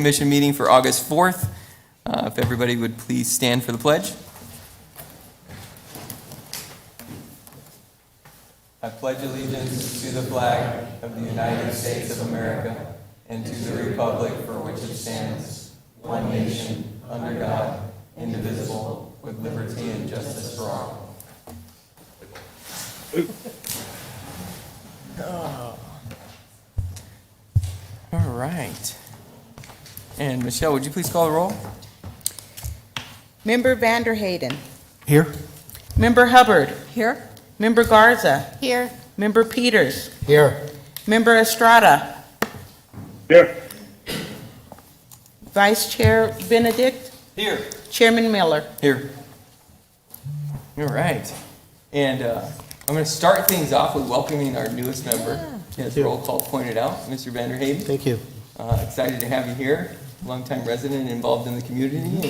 Commission meeting for August 4th. If everybody would please stand for the pledge. I pledge allegiance to the flag of the United States of America and to the republic for which it stands, one nation, under God, indivisible, with liberty and justice for all. All right. And Michelle, would you please call the roll? Member Vanderhayden. Here. Member Hubbard. Here. Member Garza. Here. Member Peters. Here. Member Estrada. Here. Vice Chair Benedict. Here. Chairman Miller. Here. All right. And I'm going to start things off with welcoming our newest member, as roll call pointed out, Mr. Vanderhayden. Thank you. Excited to have you here, longtime resident involved in the community, and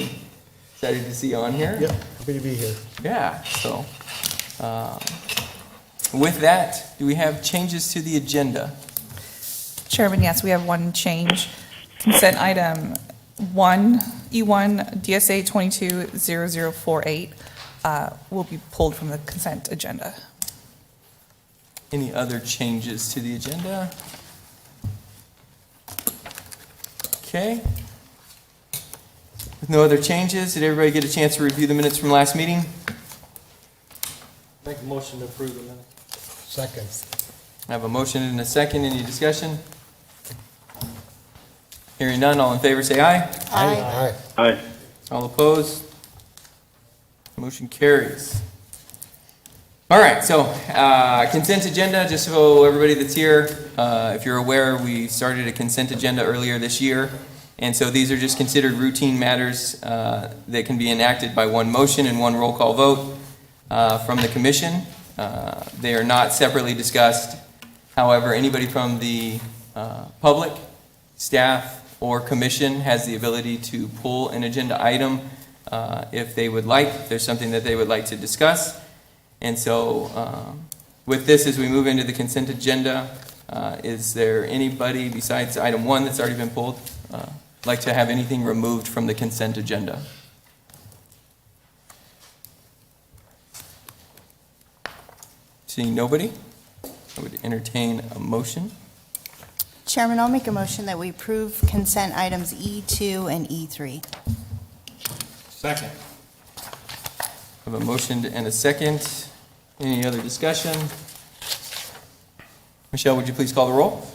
excited to see you on here. Yep, happy to be here. Yeah, so with that, do we have changes to the agenda? Chairman, yes, we have one change. Consent item 1, E1, DSA 220048 will be pulled from the consent agenda. Any other changes to the agenda? Okay. With no other changes, did everybody get a chance to review the minutes from last meeting? Make a motion to approve the minutes. Second. I have a motion and a second. Any discussion? Hearing none, all in favor say aye. Aye. Aye. All opposed? Motion carries. All right, so consent agenda, just so everybody that's here, if you're aware, we started a consent agenda earlier this year. And so these are just considered routine matters that can be enacted by one motion and one roll call vote from the commission. They are not separately discussed. However, anybody from the public, staff, or commission has the ability to pull an agenda item if they would like, if there's something that they would like to discuss. And so with this, as we move into the consent agenda, is there anybody besides item 1 that's already been pulled like to have anything removed from the consent agenda? Seeing nobody, I would entertain a motion. Chairman, I'll make a motion that we approve consent items E2 and E3. Second. I have a motion and a second. Any other discussion? Michelle, would you please call the roll?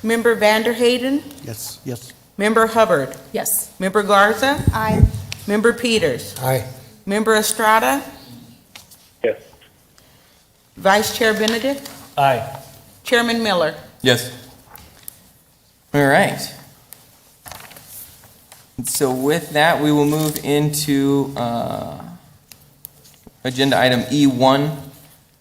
Member Vanderhayden. Yes. Yes. Member Hubbard. Yes. Member Garza. Aye. Member Peters. Aye. Member Estrada. Yes. Vice Chair Benedict. Aye. Chairman Miller. Yes. All right. And so with that, we will move into agenda item E1,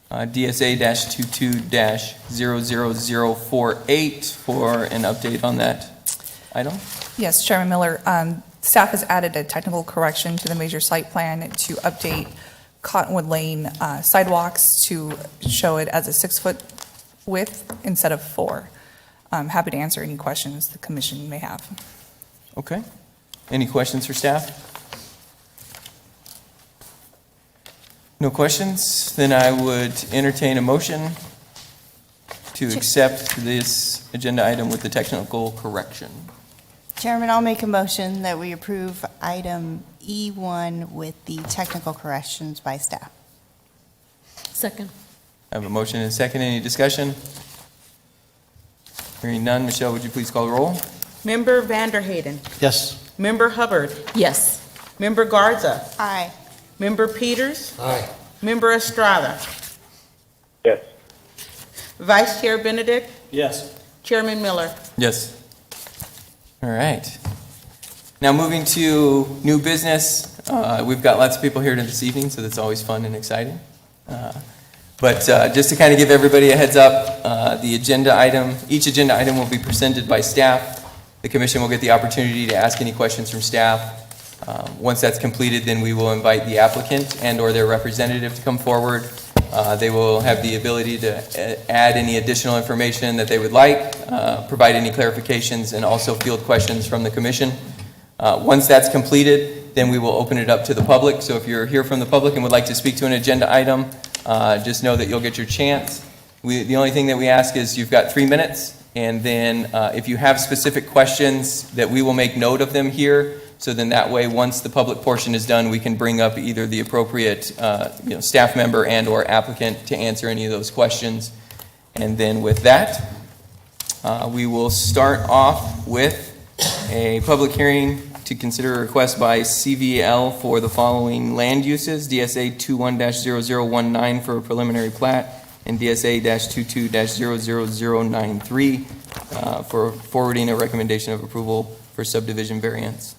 DSA-22-00048 for an update on that item. Yes, Chairman Miller, staff has added a technical correction to the major site plan to update Cottonwood Lane sidewalks to show it as a 6-foot width instead of 4. I'm happy to answer any questions the commission may have. Okay. Any questions for staff? No questions? Then I would entertain a motion to accept this agenda item with the technical correction. Chairman, I'll make a motion that we approve item E1 with the technical corrections by staff. Second. I have a motion and a second. Any discussion? Hearing none, Michelle, would you please call the roll? Member Vanderhayden. Yes. Member Hubbard. Yes. Member Garza. Aye. Member Peters. Aye. Member Estrada. Yes. Vice Chair Benedict. Yes. Chairman Miller. Yes. All right. Now moving to new business. We've got lots of people here this evening, so that's always fun and exciting. But just to kind of give everybody a heads up, each agenda item will be presented by staff. The commission will get the opportunity to ask any questions from staff. Once that's completed, then we will invite the applicant and or their representative to come forward They will have the ability to add any additional information that they would like, provide any clarifications, and also field questions from the commission. Once that's completed, then we will open it up to the public. So if you're here from the public and would like to speak to an agenda item, just know that you'll get your chance. The only thing that we ask is you've got 3 minutes, and then if you have specific questions, that we will make note of them here. So then that way, once the public portion is done, we can bring up either the appropriate staff member and or applicant to answer any of those questions. And then with that, we will start off with a public hearing to consider a request by CVL for the following land uses: DSA 21-0019 for a preliminary plat, and DSA-22-00093 for forwarding a recommendation of approval for subdivision variance.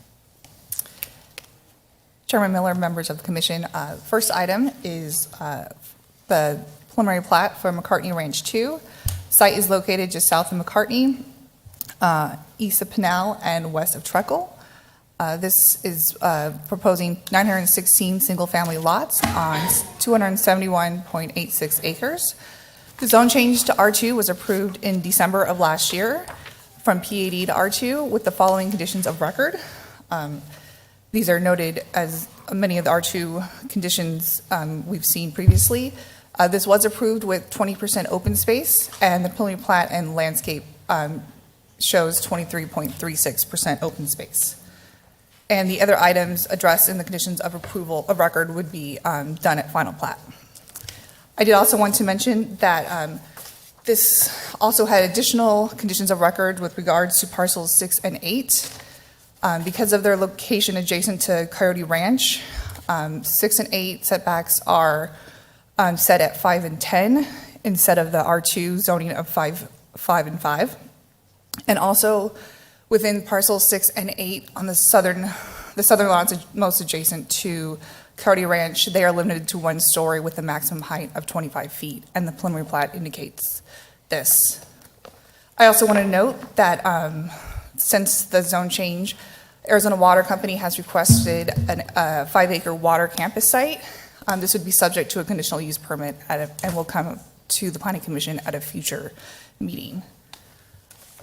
Chairman Miller, members of the commission, first item is the preliminary plat for McCartney Ranch 2. Site is located just south of McCartney, east of Pinal, and west of Treckle. This is proposing 916 single-family lots on 271.86 acres. The zone change to R2 was approved in December of last year from PAD to R2 with the following conditions of record. These are noted as many of the R2 conditions we've seen previously. This was approved with 20% open space, and the preliminary plat and landscape shows 23.36% open space. And the other items addressed in the conditions of approval of record would be done at final plat. I did also want to mention that this also had additional conditions of record with regards to parcels 6 and 8. Because of their location adjacent to Coyote Ranch, 6 and 8 setbacks are set at 5 and 10 instead of the R2 zoning of 5 and 5. And also within parcels 6 and 8 on the southern lots most adjacent to Coyote Ranch, they are limited to 1 story with a maximum height of 25 feet, and the preliminary plat indicates this. I also want to note that since the zone change, Arizona Water Company has requested a 5-acre water campus site. This would be subject to a conditional use permit and will come to the Planning Commission at a future meeting.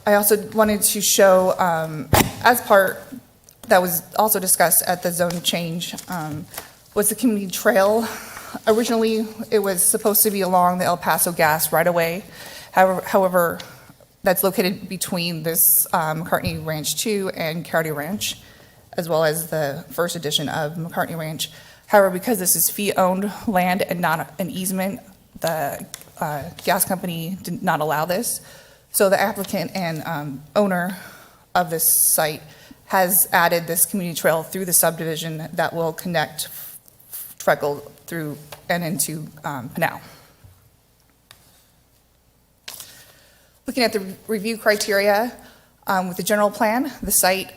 I also wanted to show, as part that was also discussed at the zone change, was the community trail. Originally, it was supposed to be along the El Paso gas right-of-way. However, that's located between this McCartney Ranch 2 and Coyote Ranch, as well as the first edition of McCartney Ranch. However, because this is fee-owned land and not an easement, the gas company did not allow this. So the applicant and owner of this site has added this community trail through the subdivision that will connect Treckle through and into Pinal. Looking at the review criteria, with the general plan, the site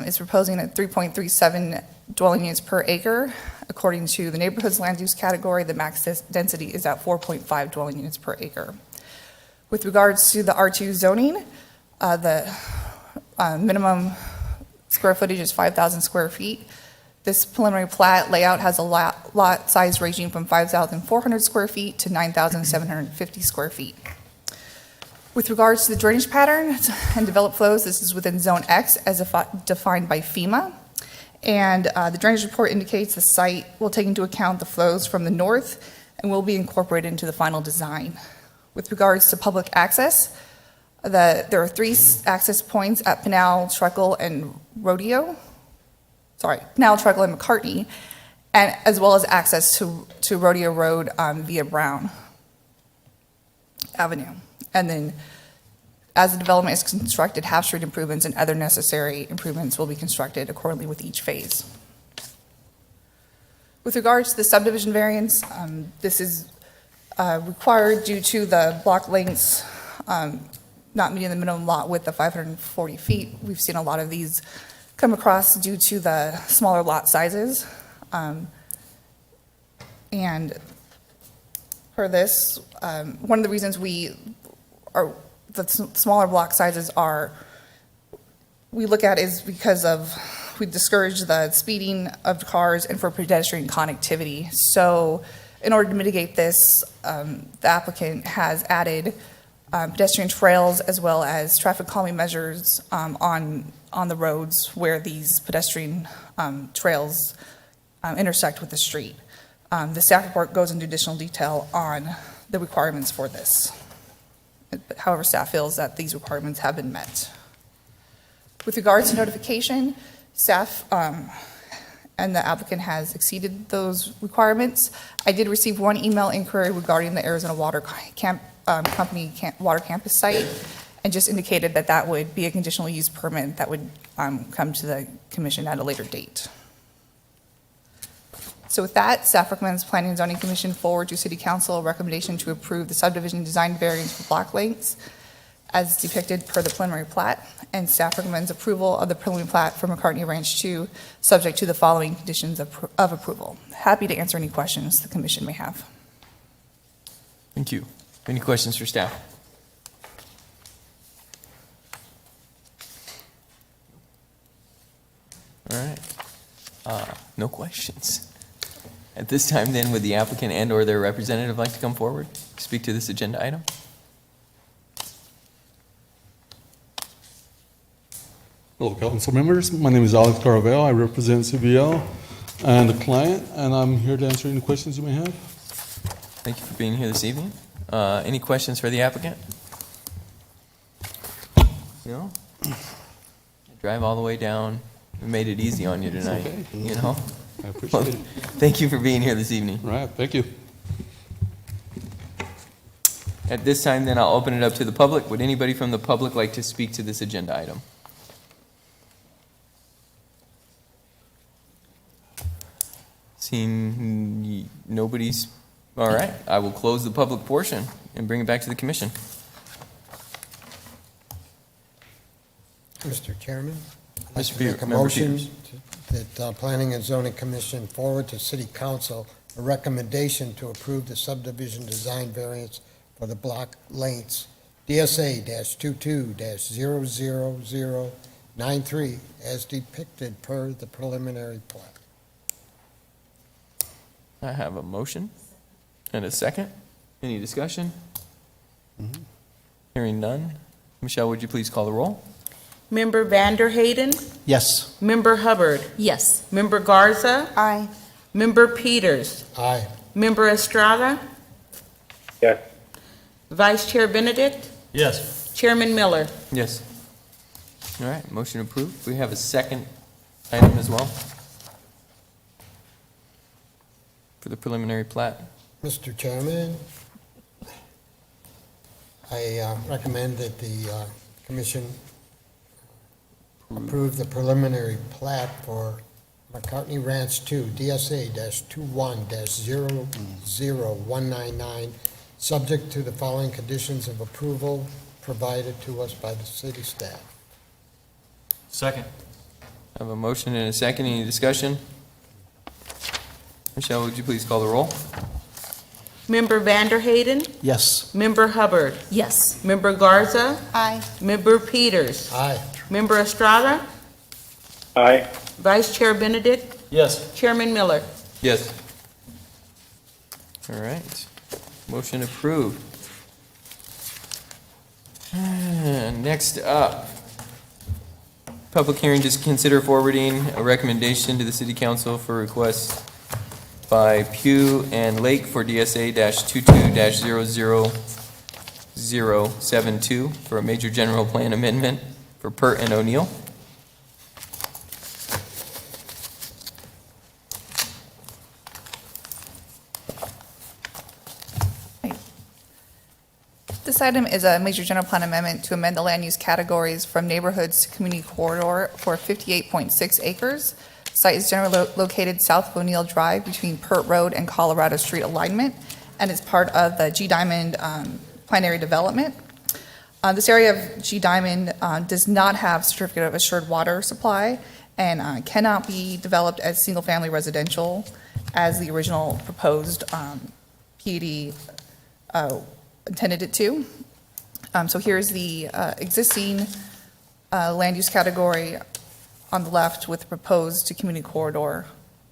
is proposing at 3.37 dwelling units per acre. According to the neighborhood's land use category, the max density is at 4.5 dwelling units per acre. With regards to the R2 zoning, the minimum square footage is 5,000 square feet. This preliminary plat layout has a lot size ranging from 5,400 square feet to 9,750 square feet. With regards to the drainage pattern and developed flows, this is within Zone X as defined by FEMA. And the drainage report indicates the site will take into account the flows from the north and will be incorporated into the final design. With regards to public access, there are 3 access points at Pinal, Treckle, and Pinal, Treckle, and McCartney, and as well as access to Rodeo Road via Brown Avenue. And then as the development is constructed, Half Street improvements and other necessary improvements will be constructed accordingly with each phase. With regards to the subdivision variance, this is required due to the block lengths not meeting the minimum lot width of 540 feet. We've seen a lot of these come across due to the smaller lot sizes. And for this, one of the reasons the smaller block sizes we look at is because we discourage the speeding of cars and for pedestrian connectivity. So In order to mitigate this, the applicant has added pedestrian trails as well as traffic calming measures on the roads where these pedestrian trails intersect with the street. The staff report goes into additional detail on the requirements for this. However, staff feels that these requirements have been met. With regards to notification, staff and the applicant has exceeded those requirements. I did receive one email inquiry regarding the Arizona Water Company water campus site, and just indicated that that would be a conditional use permit that would come to the commission at a later date. So with that, staff recommends Planning and Zoning Commission forward to City Council a recommendation to approve the subdivision design variance for block lengths as depicted per the preliminary plat, and staff recommends approval of the preliminary plat for McCartney Ranch 2, subject to the following conditions of approval. Happy to answer any questions the commission may have. Thank you. Any questions for staff? All right. No questions. At this time, then, would the applicant and/or their representative like to come forward, speak to this agenda item? Hello, council members. My name is Alex Caravelle. I represent CBL and the client, and I'm here to answer any questions you may have. Thank you for being here this evening. Any questions for the applicant? No? Drive all the way down. We made it easy on you tonight, okay. you know? I appreciate it. Thank you for being here this evening. All right, thank you. At this time, then, I'll open it up to the public. Would anybody from the public like to speak to this agenda item? Seeing nobody's, all right, I will close the public portion and bring it back to the commission. Mr. Chairman, I'd like Mr. to make a Member motion Peters. that Planning and Zoning Commission forward to City Council a recommendation to approve the subdivision design variance for the block lengths DSA-22-00093 as depicted per the preliminary plat. I have a motion and a second. Any discussion? Hearing none. Michelle, would you please call the roll? Member Vanderhayden, Yes. Member Hubbard, Yes. Member Garza, Aye. Member Peters, Aye. Member Estrada, Yes. Vice Chair Benedict, Yes. Chairman Miller. Yes. All right, motion approved. We have a second item as well for the preliminary plat. Mr. Chairman, I recommend that the commission approve the preliminary plat for McCartney Ranch 2, DSA-21-00199, subject to the following conditions of approval provided to us by the city staff. Second. I have a motion and a second. Any discussion? Michelle, would you please call the roll? Member Vanderhayden, Yes. Member Hubbard, Yes. Member Garza, Aye. Member Peters, Aye. Member Estrada, Aye. Vice Chair Benedict, Yes. Chairman Miller. Yes. All right. Motion approved. Next up, public hearing, just consider forwarding a recommendation to the city council for request by Pew and Lake for DSA-22-00072 for a major general plan amendment for Pert and O'Neill. This item is a major general plan amendment to amend the land use categories from neighborhoods to community corridor for 58.6 acres. Site is generally located south of O'Neill Drive between Pert Road and Colorado Street alignment, and is part of the G Diamond Plan Area Development. This area of G Diamond does not have certificate of assured water supply and cannot be developed as single-family residential as the original proposed PUD intended it to. So here's the existing land use category on the left with the proposed to community corridor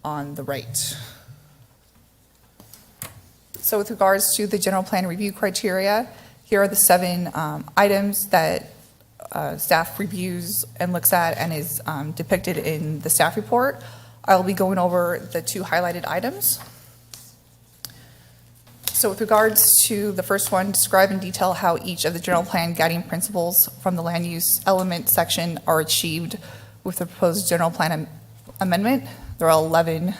on the right. So with regards to the general plan review criteria, here are the 7 items that staff reviews and looks at and is depicted in the staff report. I will be going over the 2 highlighted items. So with regards to the first one, describe in detail how each of the general plan guiding principles from the land use element section are achieved with the proposed general plan amendment. There are 11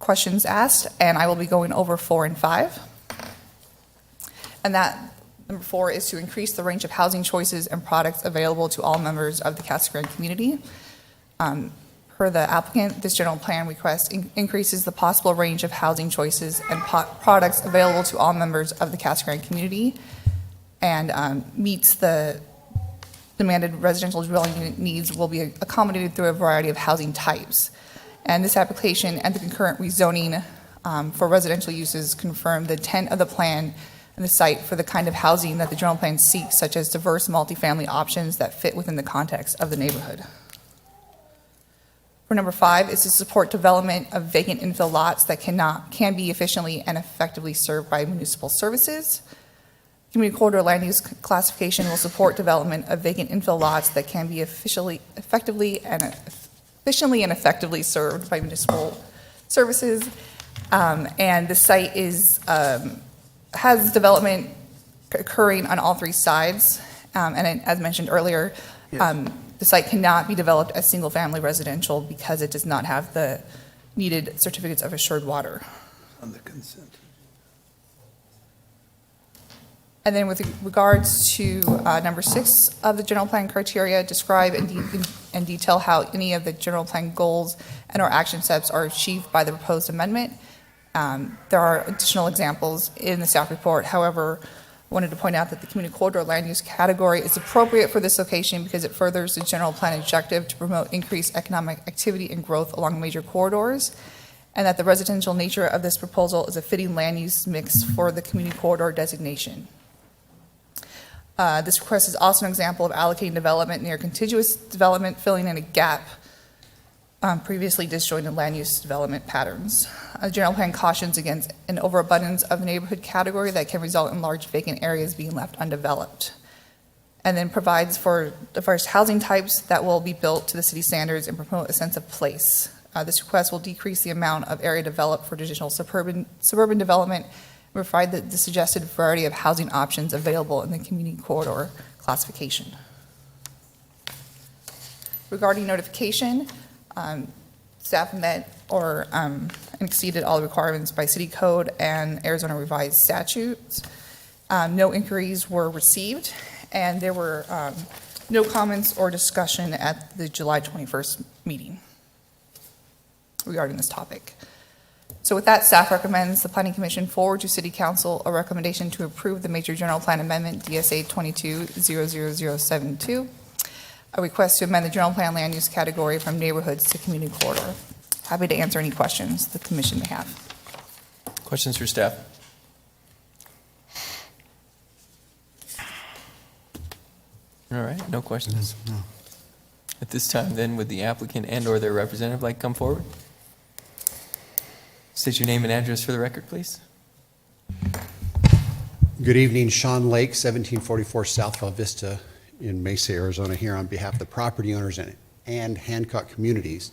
questions asked, and I will be going over 4 and 5. And that, number 4, is to increase the range of housing choices and products available to all members of the Casa Grande community. Per the applicant, this general plan request increases the possible range of housing choices and products available to all members of the Casa Grande community and meets the demanded residential dwelling unit needs will be accommodated through a variety of housing types. And this application and the concurrent rezoning for residential uses confirm the intent of the plan and the site for the kind of housing that the general plan seeks, such as diverse multifamily options that fit within the context of the neighborhood. For number 5 is to support development of vacant infill lots that can be efficiently and effectively served by municipal services. Community corridor land use classification will support development of vacant infill lots that can be efficiently and effectively served by municipal services. And the site has development occurring on all 3 sides. And as mentioned earlier, the site cannot be developed as single-family residential because it does not have the needed certificates of assured water. On the consent. And then with regards to number 6 of the general plan criteria, describe in detail how any of the general plan goals and or action steps are achieved by the proposed amendment. There are additional examples in the staff report. However, I wanted to point out that the community corridor land use category is appropriate for this location because it furthers the general plan objective to promote increased economic activity and growth along major corridors, and that the residential nature of this proposal is a fitting land use mix for the community corridor designation. This request is also an example of allocating development near contiguous development, filling in a gap previously disjointed land use development patterns. The general plan cautions against an overabundance of the neighborhood category that can result in large vacant areas being left undeveloped. And then provides for diverse housing types that will be built to the city standards and promote a sense of place. This request will decrease the amount of area developed for additional suburban development and provide the suggested variety of housing options available in the community corridor classification. Regarding notification, staff met or exceeded all the requirements by city code and Arizona revised statutes. No inquiries were received, and there were no comments or discussion at the July 21st meeting regarding this topic. So with that, staff recommends the Planning Commission forward to City Council a recommendation to approve the Major General Plan Amendment DSA 22-00072, a request to amend the general plan land use category from neighborhoods to community corridor. Happy to answer any questions the commission may have. Questions for staff? All right, no questions. At this time, then, would the applicant and/or their representative like to come forward? State your name and address for the record, please. Good evening, Sean Lake, 1744 South Val Vista in Mesa, Arizona, here on behalf of the property owners and Hancock communities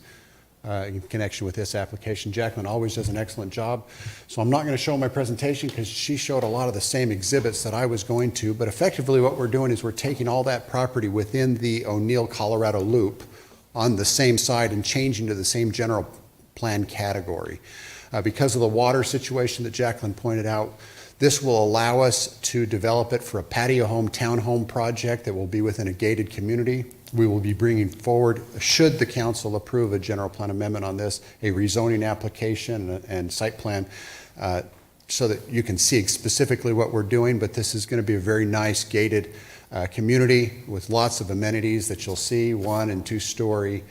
in connection with this application. Jacqueline always does an excellent job, so I'm not going to show my presentation because she showed a lot of the same exhibits that I was going to, but effectively what we're doing is we're taking all that property within the O'Neill, Colorado loop on the same side and changing to the same general plan category. Because of the water situation that Jacqueline pointed out, this will allow us to develop it for a patio home, townhome project that will be within a gated community. We will be bringing forward, should the council approve a general plan amendment on this, a rezoning application and site plan so that you can see specifically what we're doing, but this is going to be a very nice gated community with lots of amenities that you'll see, 1- and 2-story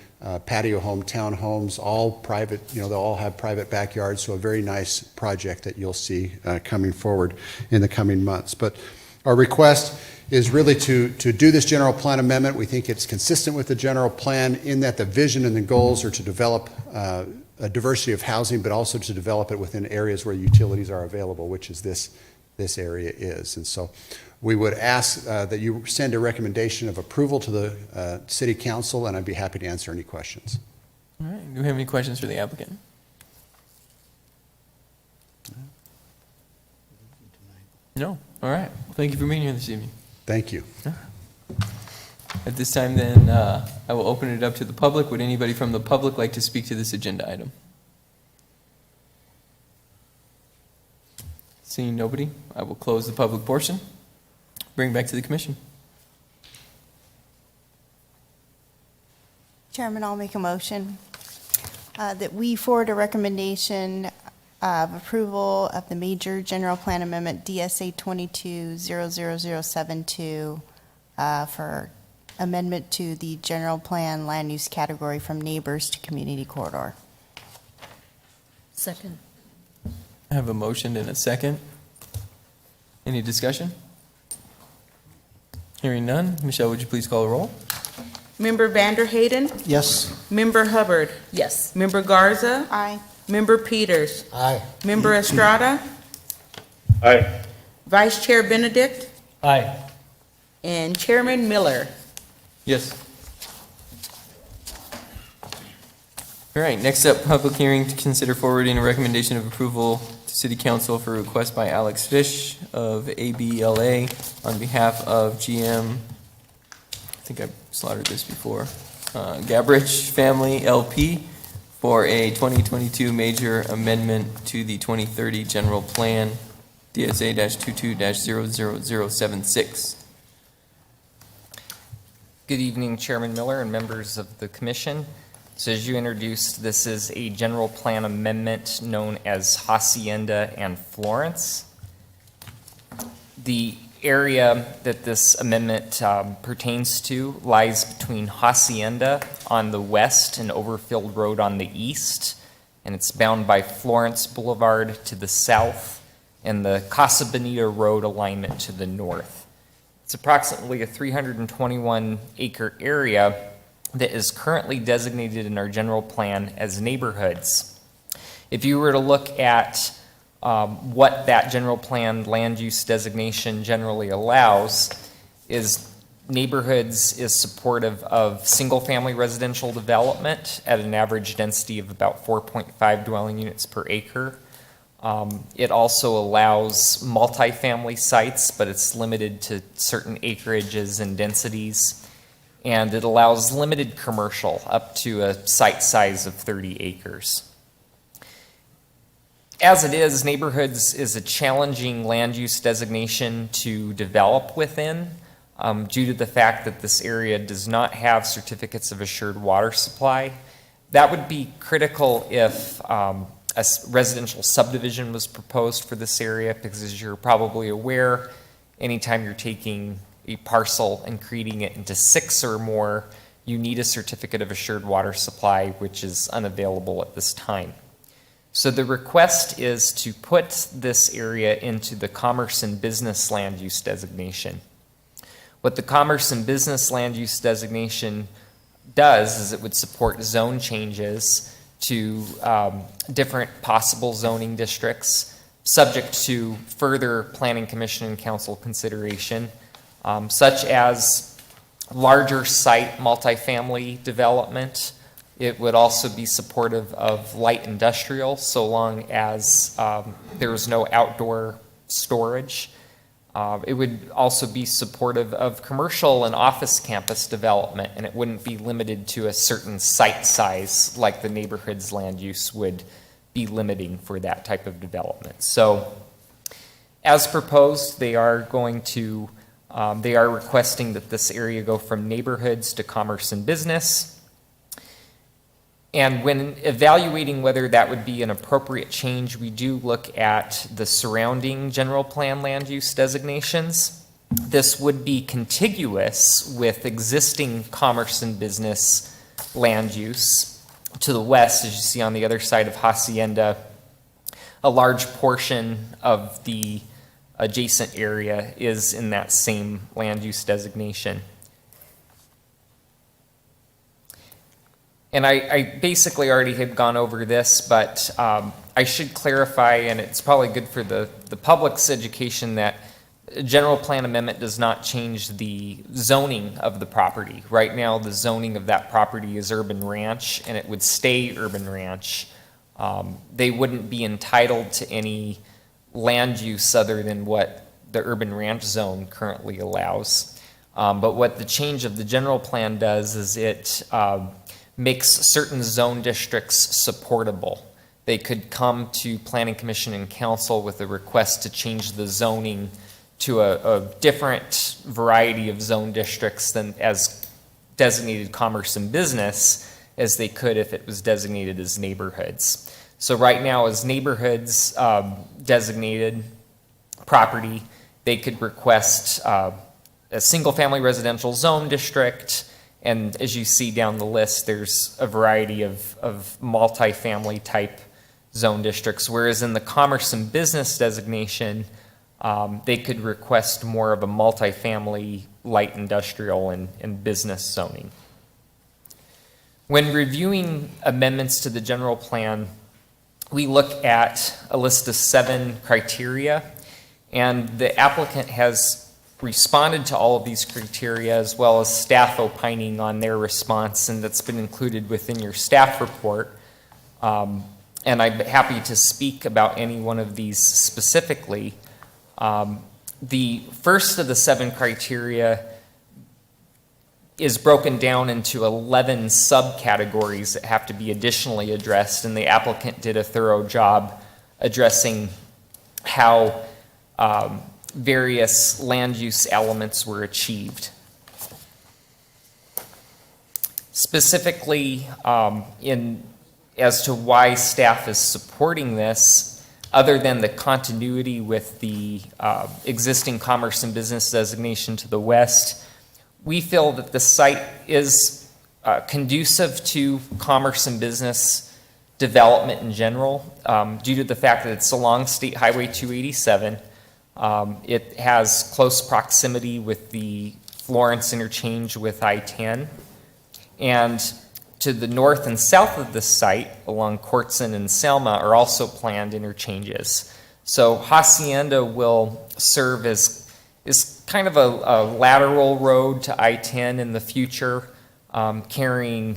patio home, townhomes, all private, they'll all have private backyards, so a very nice project that you'll see coming forward in the coming months. But our request is really to do this general plan amendment. We think it's consistent with the general plan in that the vision and the goals are to develop a diversity of housing, but also to develop it within areas where utilities are available, which is this area is. And so we would ask that you send a recommendation of approval to the City Council, and I'd be happy to answer any questions. All right, do we have any questions for the applicant? No? All right. Well, thank you for being here this evening. Thank you. At this time, then, I will open it up to the public. Would anybody from the public like to speak to this agenda item? Seeing nobody, I will close the public portion. Bring back to the commission. Chairman, I'll make a motion that we forward a recommendation of approval of the major general plan amendment DSA 22-00072 for amendment to the general plan land use category from neighbors to community corridor. Second. I have a motion and a second. Any discussion? Hearing none. Michelle, would you please call the roll? Member Vanderhayden? Yes. Member Hubbard? Yes. Member Garza? Aye. Member Peters? Aye. Member Estrada? Aye. Vice Chair Benedict? Aye. And Chairman Miller? Yes. All right, next up, public hearing to consider forwarding a recommendation of approval to City Council for a request by Alex Fish of ABLA on behalf of GM, I think I slaughtered this before, Gabrich Family LP for a 2022 major amendment to the 2030 general plan, DSA-22-00076. Good evening, Chairman Miller and members of the commission. So as you introduced, this is a general plan amendment known as Hacienda and Florence. The area that this amendment pertains to lies between Hacienda on the west and Overfield Road on the east, and it's bound by Florence Boulevard to the south and the Casa Bonita Road alignment to the north. It's approximately a 321-acre area that is currently designated in our general plan as neighborhoods. If you were to look at what that general plan land use designation generally allows, is neighborhoods is supportive of single-family residential development at an average density of about 4.5 dwelling units per acre. It also allows multifamily sites, but it's limited to certain acreages and densities. And it allows limited commercial up to a site size of 30 acres. As it is, neighborhoods is a challenging land use designation to develop within due to the fact that this area does not have certificates of assured water supply. That would be critical if a residential subdivision was proposed for this area, because as you're probably aware, anytime you're taking a parcel and creating it into 6 or more, you need a certificate of assured water supply, which is unavailable at this time. So the request is to put this area into the commerce and business land use designation. What the commerce and business land use designation does is it would support zone changes to different possible zoning districts, subject to further planning commission and council consideration, such as larger site multifamily development. It would also be supportive of light industrial, so long as there was no outdoor storage. It would also be supportive of commercial and office campus development, and it wouldn't be limited to a certain site size like the neighborhood's land use would be limiting for that type of development. So as proposed, they are requesting that this area go from neighborhoods to commerce and business. And when evaluating whether that would be an appropriate change, we do look at the surrounding general plan land use designations. This would be contiguous with existing commerce and business land use. To the west, as you see on the other side of Hacienda, a large portion of the adjacent area is in that same land use designation. And I basically already had gone over this, but I should clarify, and it's probably good for the public's education, that a general plan amendment does not change the zoning of the property. Right now, the zoning of that property is urban ranch, and it would stay urban ranch. They wouldn't be entitled to any land use other than what the urban ranch zone currently allows. But what the change of the general plan does is it makes certain zone districts supportable. They could come to Planning Commission and Council with a request to change the zoning to a different variety of zone districts than as designated commerce and business as they could if it was designated as neighborhoods. So right now, as neighborhoods designated property, they could request a single-family residential zone district, and as you see down the list, there's a variety of multifamily type zone districts, whereas in the commerce and business designation, they could request more of a multifamily, light industrial, and business zoning. When reviewing amendments to the general plan, we look at a list of 7 criteria, and the applicant has responded to all of these criteria, as well as staff opining on their response, and that's been included within your staff report. And I'm happy to speak about any one of these specifically. The first of the 7 criteria is broken down into 11 subcategories that have to be additionally addressed, and the applicant did a thorough job addressing how various land use elements were achieved. Specifically, as to why staff is supporting this, other than the continuity with the existing commerce and business designation to the west, we feel that the site is conducive to commerce and business development in general, due to the fact that it's along State Highway 287. It has close proximity with the Florence interchange with I-10. And to the north and south of the site, along Courtson and Selma, are also planned interchanges. So Hacienda will serve as kind of a lateral road to I-10 in the future, carrying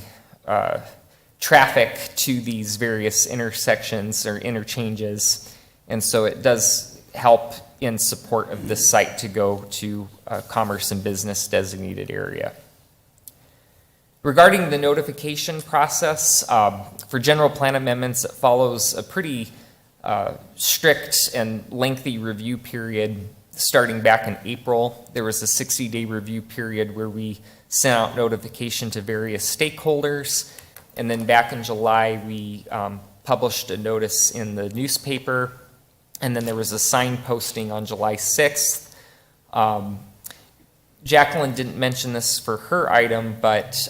traffic to these various intersections or interchanges. And so it does help in support of this site to go to a commerce and business designated area. Regarding the notification process, for general plan amendments, it follows a pretty strict and lengthy review period. Starting back in April, there was a 60-day review period where we sent out notification to various stakeholders. And then back in July, we published a notice in the newspaper. And then there was a sign posting on July 6th. Jacqueline didn't mention this for her item, but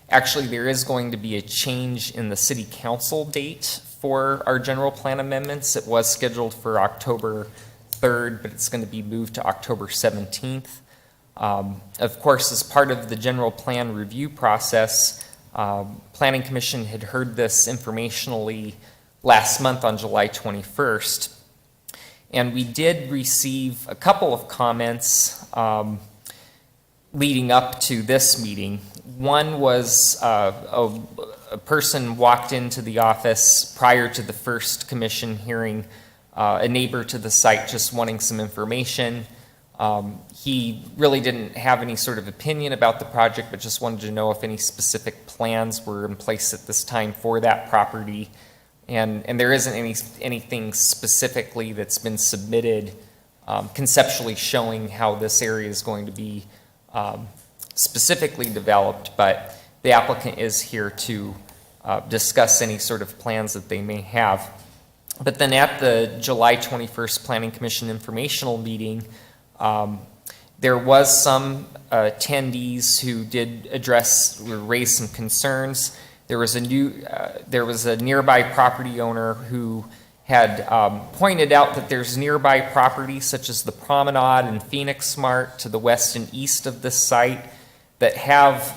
actually there is going to be a change in the city council date for our general plan amendments. It was scheduled for October 3rd, but it's going to be moved to October 17th. Of course, as part of the general plan review process, Planning Commission had heard this informationally last month on July 21st. And we did receive a couple of comments leading up to this meeting. One was a person walked into the office prior to the first commission hearing, a neighbor to the site just wanting some information. He really didn't have any sort of opinion about the project, but just wanted to know if any specific plans were in place at this time for that property. And there isn't anything specifically that's been submitted conceptually showing how this area is going to be specifically developed, but the applicant is here to discuss any sort of plans that they may have. But then at the July 21st Planning Commission informational meeting, there was some attendees who did raise some concerns. There was a nearby property owner who had pointed out that there's nearby properties such as the Promenade and Phoenix Mart to the west and east of this site that have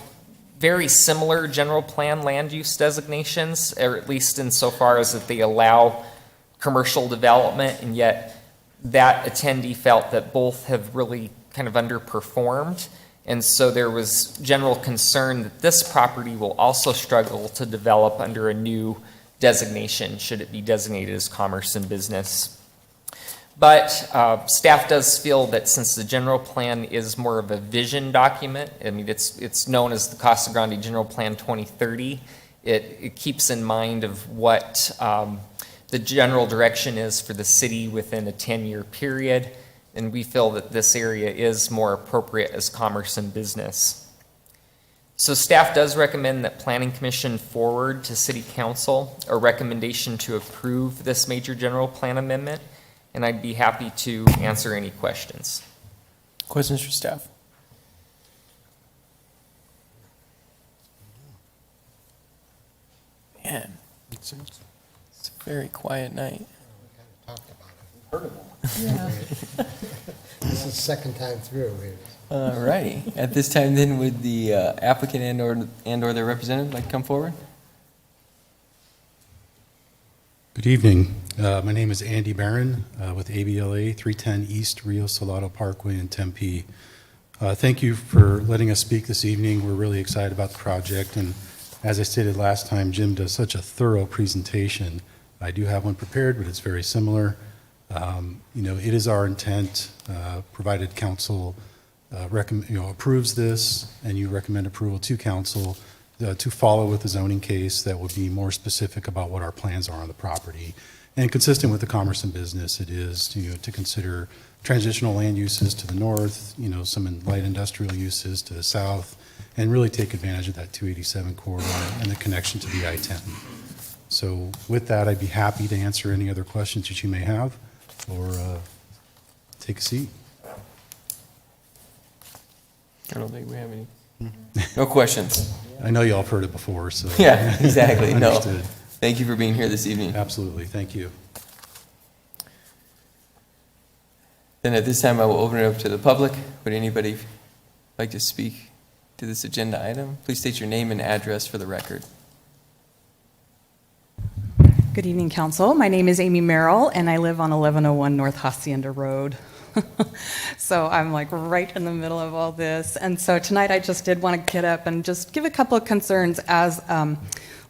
very similar general plan land use designations, or at least insofar as that they allow commercial development, and yet that attendee felt that both have really kind of underperformed. And so there was general concern that this property will also struggle to develop under a new designation, should it be designated as commerce and business. But staff does feel that since the general plan is more of a vision document, I mean, it's known as the Casa Grande General Plan 2030, it keeps in mind of what the general direction is for the city within a 10-year period, and we feel that this area is more appropriate as commerce and business. So staff does recommend that Planning Commission forward to City Council a recommendation to approve this major general plan amendment, and I'd be happy to answer any questions. Questions for staff? Man, it's a very quiet night. Talked about it. This is the second time through. All righty. At this time then, would the applicant and/or their representative like to come forward? Good evening. My name is Andy Barron with ABLA 310 East Rio Salado Parkway in Tempe. Thank you for letting us speak this evening. We're really excited about the project, and as I stated last time, Jim does such a thorough presentation. I do have one prepared, but it's very similar. It is our intent, provided council approves this and you recommend approval to council, to follow with the zoning case that would be more specific about what our plans are on the property. And consistent with the commerce and business, it is to consider transitional land uses to the north, some light industrial uses to the south, and really take advantage of that 287 corridor and the connection to the I-10. So with that, I'd be happy to answer any other questions that you may have, or take a seat. I don't think we have any. No questions. I know y'all have heard it before, so. Yeah, exactly. No. Understood. Thank you for being here this evening. Absolutely, thank you. Then at this time, I will open it up to the public. Would anybody like to speak to this agenda item? Please state your name and address for the record. Good evening, Council. My name is Amy Merrill, and I live on 1101 North Hacienda Road. So I'm like right in the middle of all this. And so tonight I just did want to get up and just give a couple of concerns as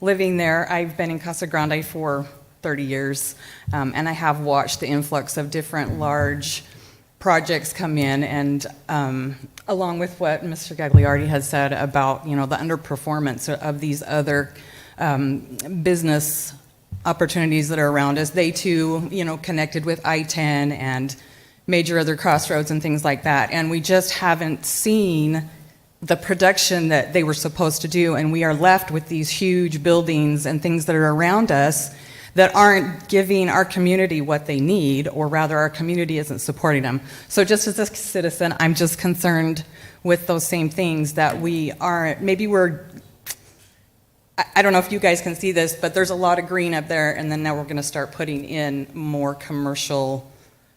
living there. I've been in Casa Grande for 30 years, and I have watched the influx of different large projects come in, and along with what Mr. Gagliardi has said about, the underperformance of these other business opportunities that are around us. They too, connected with I-10 and major other crossroads and things like that. And we just haven't seen the production that they were supposed to do. And we are left with these huge buildings and things that are around us that aren't giving our community what they need, or rather our community isn't supporting them. So just as a citizen, I'm just concerned with those same things that we aren't, maybe we're, I don't know if you guys can see this, but there's a lot of green up there, and then now we're going to start putting in more commercial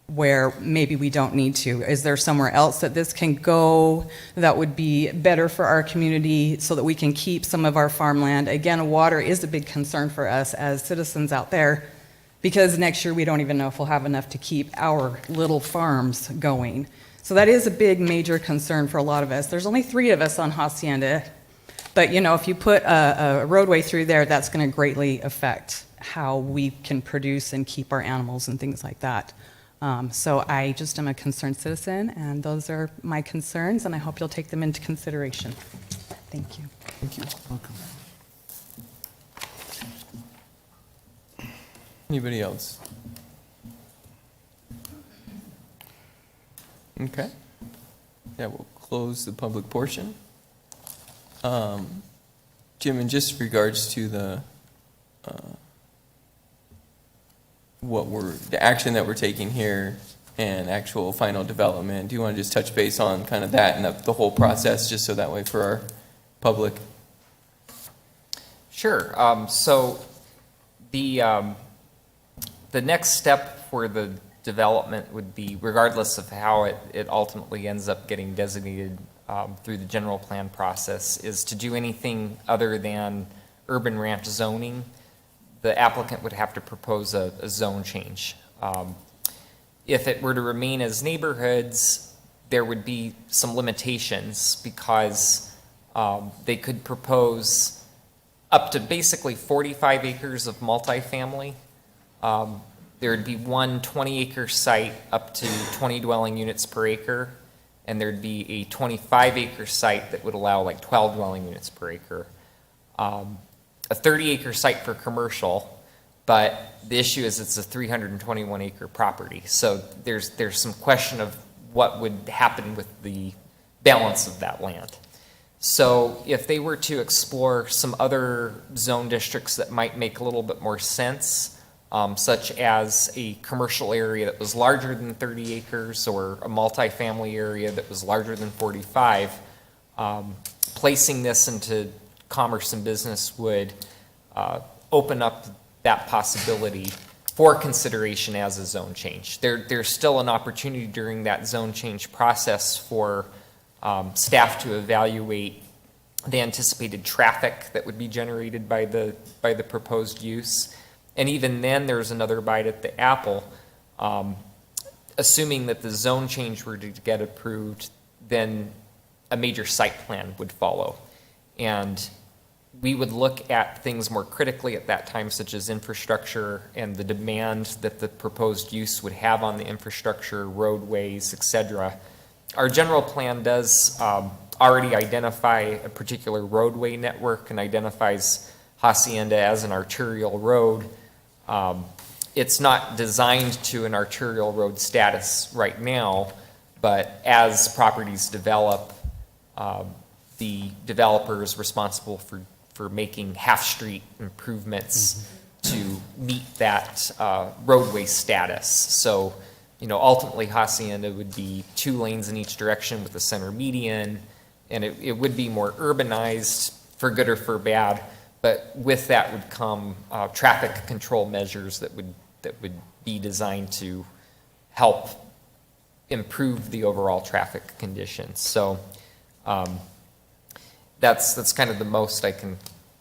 where maybe we don't need to. Is there somewhere else that this can go that would be better for our community so that we can keep some of our farmland? Again, water is a big concern for us as citizens out there, because next year we don't even know if we'll have enough to keep our little farms going. So that is a big, major concern for a lot of us. There's only 3 of us on Hacienda, but if you put a roadway through there, that's going to greatly affect how we can produce and keep our animals and things like that. So I just am a concerned citizen, and those are my concerns, and I hope you'll take them into consideration. Thank you. Thank you. Welcome. Anybody else? Okay. Yeah, we'll close the public portion. Jim, in just regards to the the action that we're taking here and actual final development, do you want to just touch base on kind of that and the whole process, just so that way for our public? Sure. So the next step for the development would be, regardless of how it ultimately ends up getting designated through the general plan process is to do anything other than urban ranch zoning, the applicant would have to propose a zone change. If it were to remain as neighborhoods, there would be some limitations because they could propose up to basically 45 acres of multifamily. There would be one 20-acre site up to 20 dwelling units per acre, and there'd be a 25-acre site that would allow like 12 dwelling units per acre. A 30-acre site for commercial, but the issue is it's a 321-acre property. So there's some question of what would happen with the balance of that land. So if they were to explore some other zone districts that might make a little bit more sense, such as a commercial area that was larger than 30 acres or a multifamily area that was larger than 45, placing this into commerce and business would open up that possibility for consideration as a zone change. There's still an opportunity during that zone change process for staff to evaluate the anticipated traffic that would be generated by the proposed use. And even then, there's another bite at the apple. Assuming that the zone change were to get approved, then a major site plan would follow. And we would look at things more critically at that time, such as infrastructure and the demand that the proposed use would have on the infrastructure, roadways, et cetera. Our general plan does already identify a particular roadway network and identifies Hacienda as an arterial road. It's not designed to an arterial road status right now, but as properties develop, the developer is responsible for making half-street improvements to meet that roadway status. So, ultimately Hacienda would be 2 lanes in each direction with a center median, and it would be more urbanized for good or for bad, but with that would come traffic control measures that would be designed to help improve the overall traffic conditions. So that's kind of the most I can.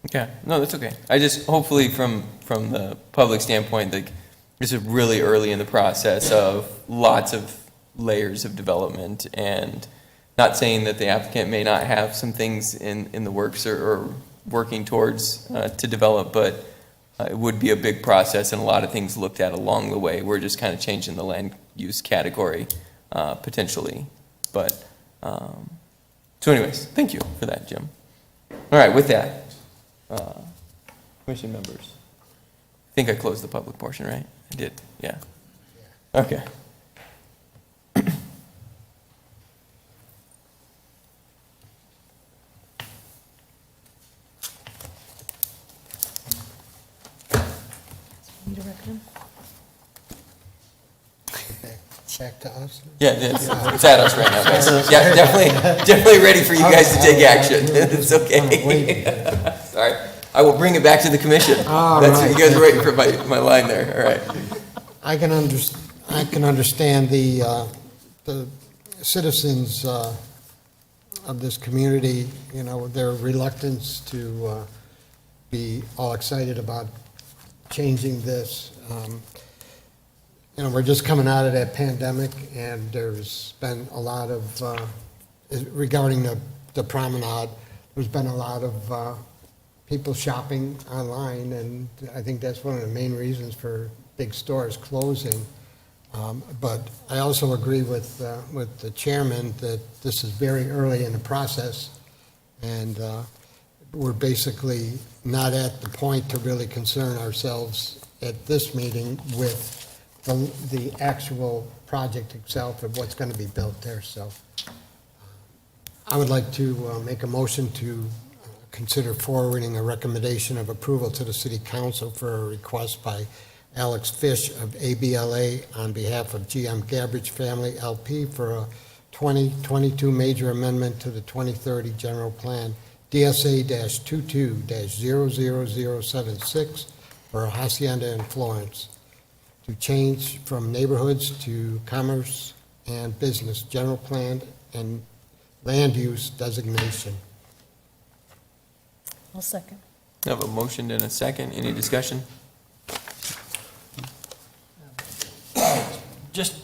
Okay, no, that's okay. I just, hopefully from the public standpoint, like, this is really early in the process of lots of layers of development, and not saying that the applicant may not have some things in the works or working towards to develop, but it would be a big process and a lot of things looked at along the way. We're just kind of changing the land use category potentially. But, so anyways, thank you for that, Jim. All right, with that, commission members. I think I closed the public portion, right? I did, yeah. Okay. Back to us? Yeah, it's at us right now, guys. Yeah, definitely ready for you guys to take action. It's okay. Sorry. I will bring it back to the commission. That's what you guys are waiting for my line there. All right. I can understand the citizens of this community, their reluctance to be all excited about changing this. We're just coming out of that pandemic, and there's been a lot of, regarding the promenade, there's been a lot of people shopping online, and I think that's one of the main reasons for big stores closing. But I also agree with the chairman that this is very early in the process, and we're basically not at the point to really concern ourselves at this meeting with the actual project itself and what's going to be built there. So I would like to make a motion to consider forwarding a recommendation of approval to the City Council for a request by Alex Fish of ABLA on behalf of GM Gabbridge Family LP for a 2022 major amendment to the 2030 General Plan DSA-22-00076 for Hacienda and Florence to change from neighborhoods to commerce and business general plan and land use designation. I'll second. I have a motion and a second. Any discussion? Just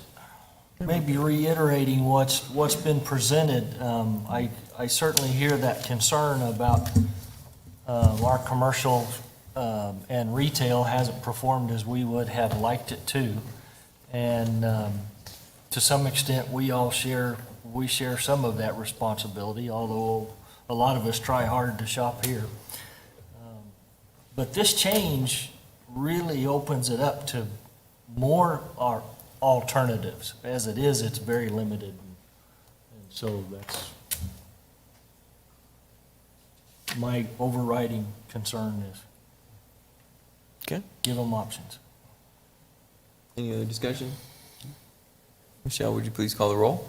maybe reiterating what's been presented. I certainly hear that concern about our commercial and retail hasn't performed as we would have liked it to. And to some extent, we share some of that responsibility, although a lot of us try hard to shop here. But this change really opens it up to more alternatives. As it is, it's very limited. And so that's my overriding concern is Okay. give them options. Any other discussion? Michelle, would you please call the roll?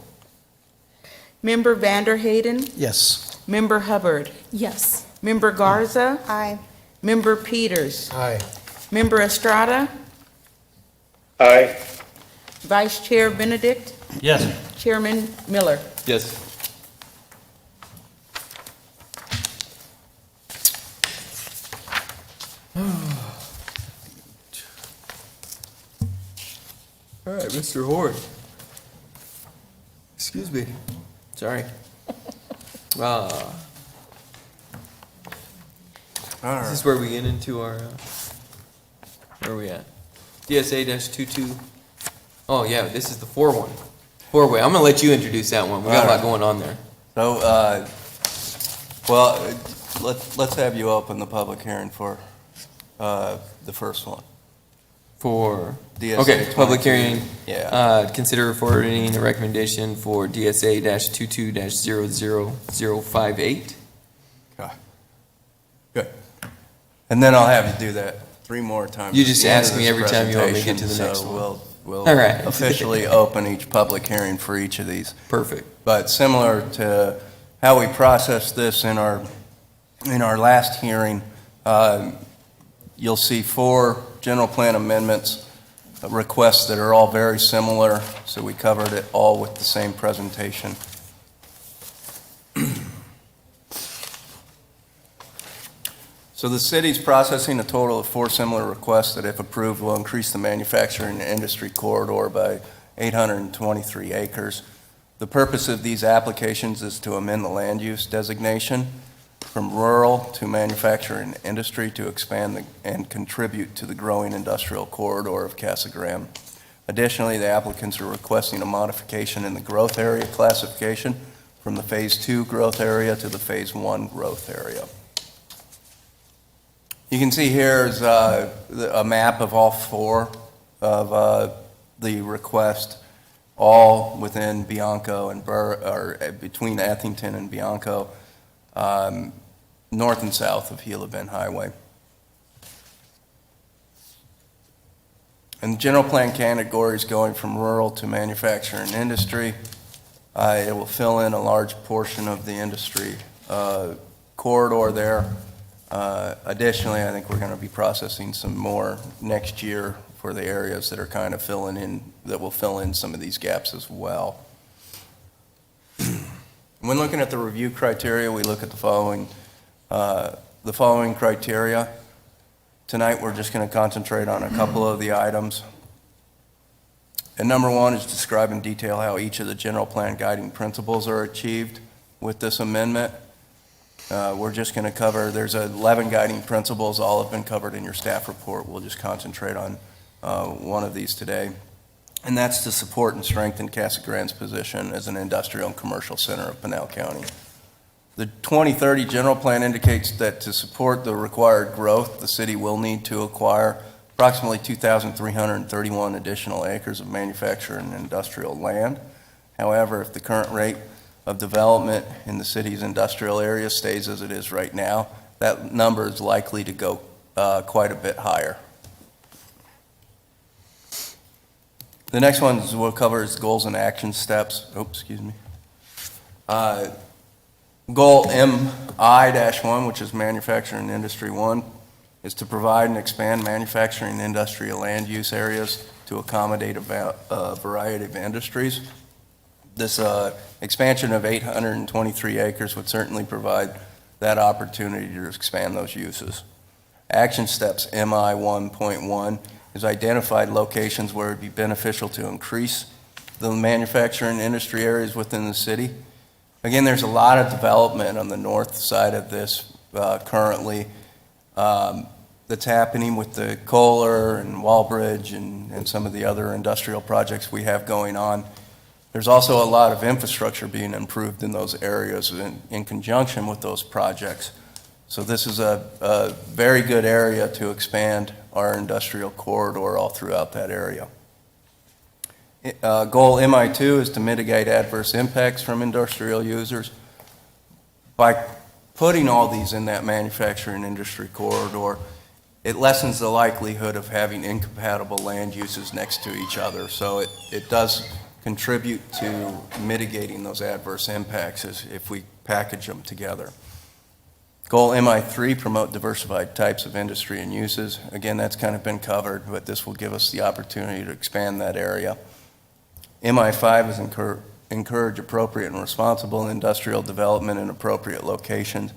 Member Vanderhayden, Yes. Member Hubbard, Yes. Member Garza, Aye. Member Peters, Aye. Member Estrada, Aye. Vice Chair Benedict, Yes. Chairman Miller. Yes. All right, Mr. Horde. Excuse me. Sorry. This is where we get into our, where are we at? DSA-22. Oh, yeah, this is the 4-1. Four-way. I'm gonna let you introduce that one. We got a lot going on there. So, well, let's have you open the public hearing for the first one. For, DSA okay, public 22. hearing. Yeah. Consider forwarding the recommendation for DSA-22-00058. Okay. Good. And then I'll have you do that 3 more times. You at just the end ask of me this every time you want me to get to the presentation, next one. So we'll All right. officially open each public hearing for each of these. Perfect. But similar to how we processed this in our last hearing, you'll see 4 general plan amendments, requests that are all very similar, so we covered it all with the same presentation. So the city's processing a total of 4 similar requests that, if approved, will increase the manufacturing and industry corridor by 823 acres. The purpose of these applications is to amend the land use designation from rural to manufacturing and industry to expand and contribute to the growing industrial corridor of Casa Grande. Additionally, the applicants are requesting a modification in the growth area classification from the Phase 2 growth area to the Phase 1 growth area. You can see here is a map of all 4 of the request, all within Bianco and between Athington and Bianco, north and south of Gila Bend Highway. And the general plan categories going from rural to manufacturing and industry, it will fill in a large portion of the industry corridor there. Additionally, I think we're going to be processing some more next year for the areas that are kind of that will fill in some of these gaps as well. When looking at the review criteria, we look at the following criteria. Tonight, we're just going to concentrate on a couple of the items. And number 1 is describe in detail how each of the general plan guiding principles are achieved with this amendment. We're just going to cover, there's 11 guiding principles, all have been covered in your staff report. We'll just concentrate on one of these today. And that's to support and strengthen Casa Grande's position as an industrial and commercial center of Pinal County. The 2030 general plan indicates that to support the required growth, the city will need to acquire approximately 2,331 additional acres of manufacturing and industrial land. However, if the current rate of development in the city's industrial area stays as it is right now, that number is likely to go quite a bit higher. The next one we'll cover is goals and action steps. Goal MI-1, which is Manufacturing and Industry 1, is to provide and expand manufacturing and industrial land use areas to accommodate a variety of industries. This expansion of 823 acres would certainly provide that opportunity to expand those uses. Action steps MI 1.1 is identified locations where it would be beneficial to increase the manufacturing industry areas within the city. Again, there's a lot of development on the north side of this currently that's happening with the Kohler and Walbridge and some of the other industrial projects we have going on. There's also a lot of infrastructure being improved in those areas in conjunction with those projects. So this is a very good area to expand our industrial corridor all throughout that area. Goal MI2 is to mitigate adverse impacts from industrial users. By putting all these in that manufacturing industry corridor, it lessens the likelihood of having incompatible land uses next to each other. So it does contribute to mitigating those adverse impacts if we package them together. Goal MI3, promote diversified types of industry and uses. Again, that's kind of been covered, but this will give us the opportunity to expand that area. MI5 is encourage appropriate and responsible industrial development in appropriate locations.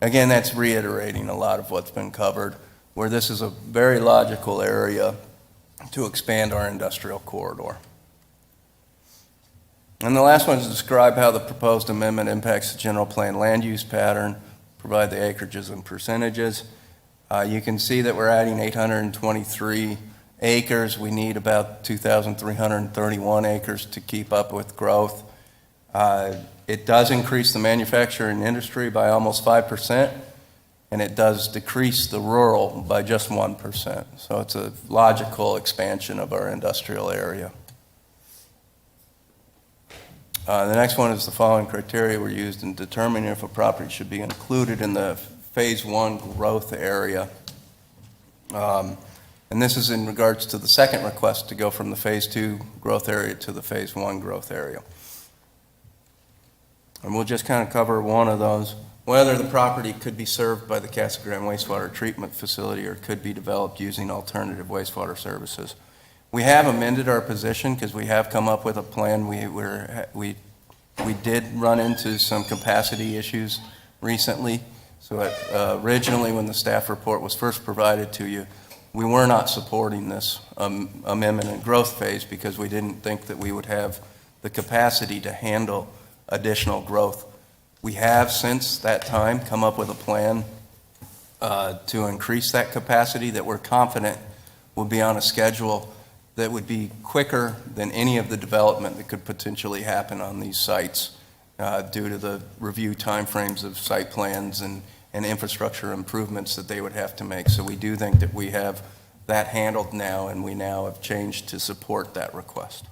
Again, that's reiterating a lot of what's been covered, where this is a very logical area to expand our industrial corridor. And the last one is to describe how the proposed amendment impacts the general plan land use pattern, provide the acreages and percentages. You can see that we're adding 823 acres. We need about 2,331 acres to keep up with growth. It does increase the manufacturing industry by almost 5%, and it does decrease the rural by just 1%. So it's a logical expansion of our industrial area. The next one is the following criteria were used in determining if a property should be included in the Phase 1 growth area. And this is in regards to the second request to go from the Phase 2 growth area to the Phase 1 growth area. And we'll just kind of cover one of those. Whether the property could be served by the Casa Grande wastewater treatment facility or could be developed using alternative wastewater services. We have amended our position because we have come up with a plan. We did run into some capacity issues recently. So originally when the staff report was first provided to you, we were not supporting this amendment and growth phase because we didn't think that we would have the capacity to handle additional growth. We have since that time come up with a plan to increase that capacity that we're confident will be on a schedule that would be quicker than any of the development that could potentially happen on these sites due to the review timeframes of site plans and infrastructure improvements that they would have to make. So we do think that we have that handled now, and we now have changed to support that request.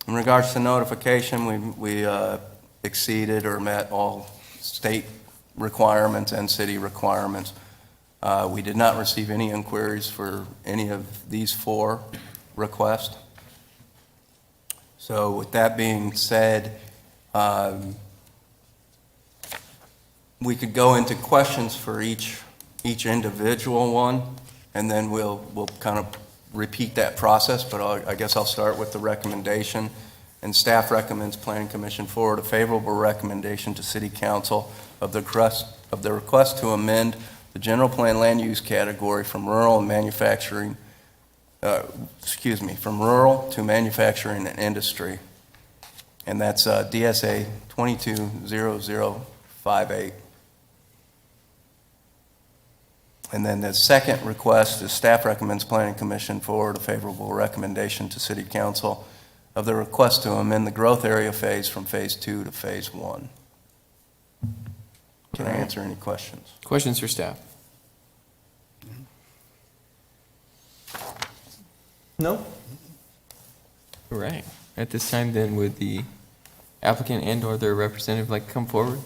In regards to notification, we exceeded or met all state requirements and city requirements. We did not receive any inquiries for any of these 4 requests. So with that being said, we could go into questions for each individual one, and then we'll kind of repeat that process, but I guess I'll start with the recommendation. And staff recommends Planning Commission forward a favorable recommendation to City Council of the request to amend the general plan land use category from rural and manufacturing, from rural to manufacturing and industry. And that's DSA 220058. And then the second request is staff recommends Planning Commission forward a favorable recommendation to City Council of the request to amend the growth area phase from Phase 2 to Phase 1. Can I answer any questions? Questions for staff? No? All right. At this time, then, would the applicant and/or their representative like to come forward?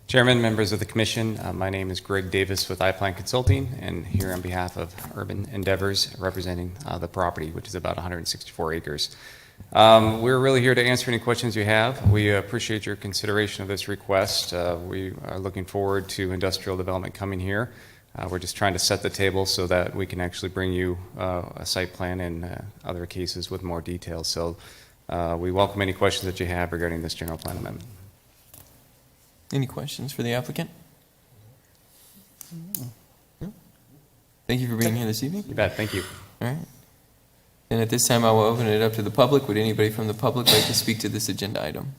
Chairman, members of the commission, my name is Greg Davis with iPlan Consulting, and here on behalf of Urban Endeavors, representing the property, which is about 164 acres. We're really here to answer any questions you have. We appreciate your consideration of this request. We are looking forward to industrial development coming here. We're just trying to set the table so that we can actually bring you a site plan and other cases with more details. So we welcome any questions that you have regarding this general plan amendment. Any questions for the applicant? No? Thank you for being here this evening. You bet. Thank you. All right. And at this time, I will open it up to the public. Would anybody from the public like to speak to this agenda item?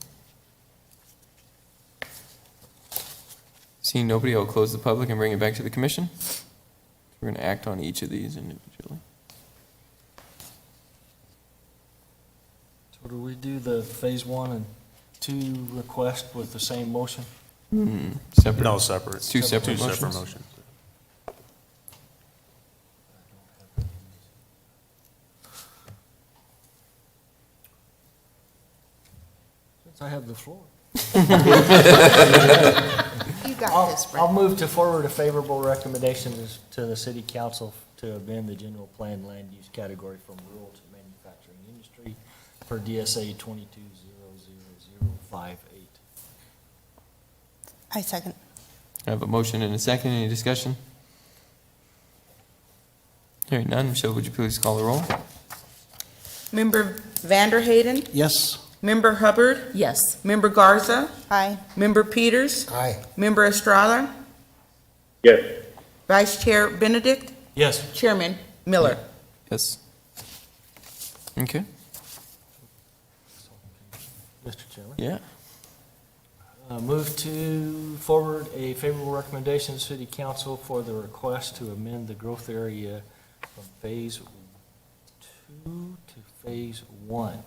Seeing nobody, I'll close the public and bring it back to the commission. We're going to act on each of these individually. So do we do the phase 1 and 2 request with the same motion? Separate? No, separate. It's two separate motions? Separate motions. Since I have the floor. You got this, Brent. I'll move to forward a favorable recommendation to the city council to amend the general plan land use category from rural to manufacturing industry for DSA 22-00058. I second. I have a motion and a second. Any discussion? Hearing none, Michelle, would you please call the roll? Member Vanderhayden? Yes? Member Hubbard? Yes. Member Garza? Aye. Member Peters? Aye. Member Estrada? Yes. Vice Chair Benedict? Yes. Chairman Miller? Yes. Okay. Mr. Chairman. Yeah. Move to forward a favorable recommendation to city council for the request to amend the growth area from phase 2 to phase 1.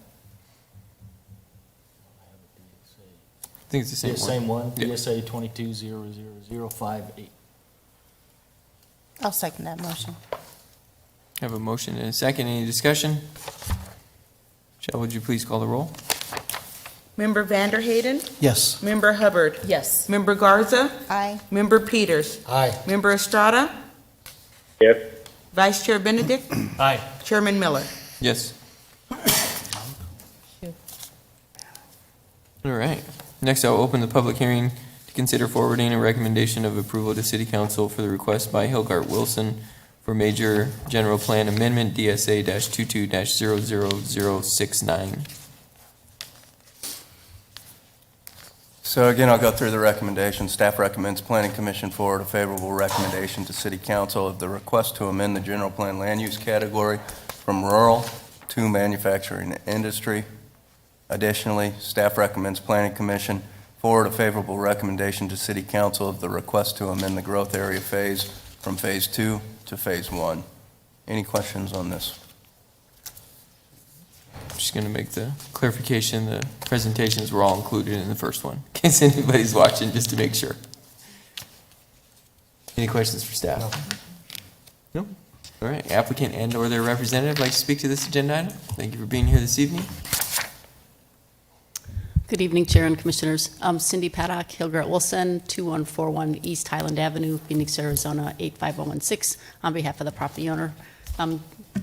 I think it's the same one. Same one, Yeah. DSA 22-00058. I'll second that motion. I have a motion and a second. Any discussion? Michelle, would you please call the roll? Member Vanderhayden? Yes. Member Hubbard? Yes. Member Garza? Aye. Member Peters? Aye. Member Estrada? Yes. Vice Chair Benedict? Aye. Chairman Miller? Yes. All right. Next, I'll open the public hearing to consider forwarding a recommendation of approval to City Council for the request by Hilgart Wilson for major general plan amendment DSA-22-00069. So again, I'll go through the recommendation. Staff recommends Planning Commission forward a favorable recommendation to City Council of the request to amend the general plan land use category from rural to manufacturing industry. Additionally, staff recommends Planning Commission forward a favorable recommendation to City Council of the request to amend the growth area phase from phase 2 to phase 1. Any questions on this? I'm just going to make the clarification, the presentations were all included in the first one, in case anybody's watching, just to make sure. Any questions for staff? No? All right, applicant and/or their representative like to speak to this agenda item? Thank you for being here this evening. Good evening, Chair and Commissioners. Cindy Paddock, Hilgart Wilson, 2141 East Highland Avenue, Phoenix, Arizona, 85016, on behalf of the property owner.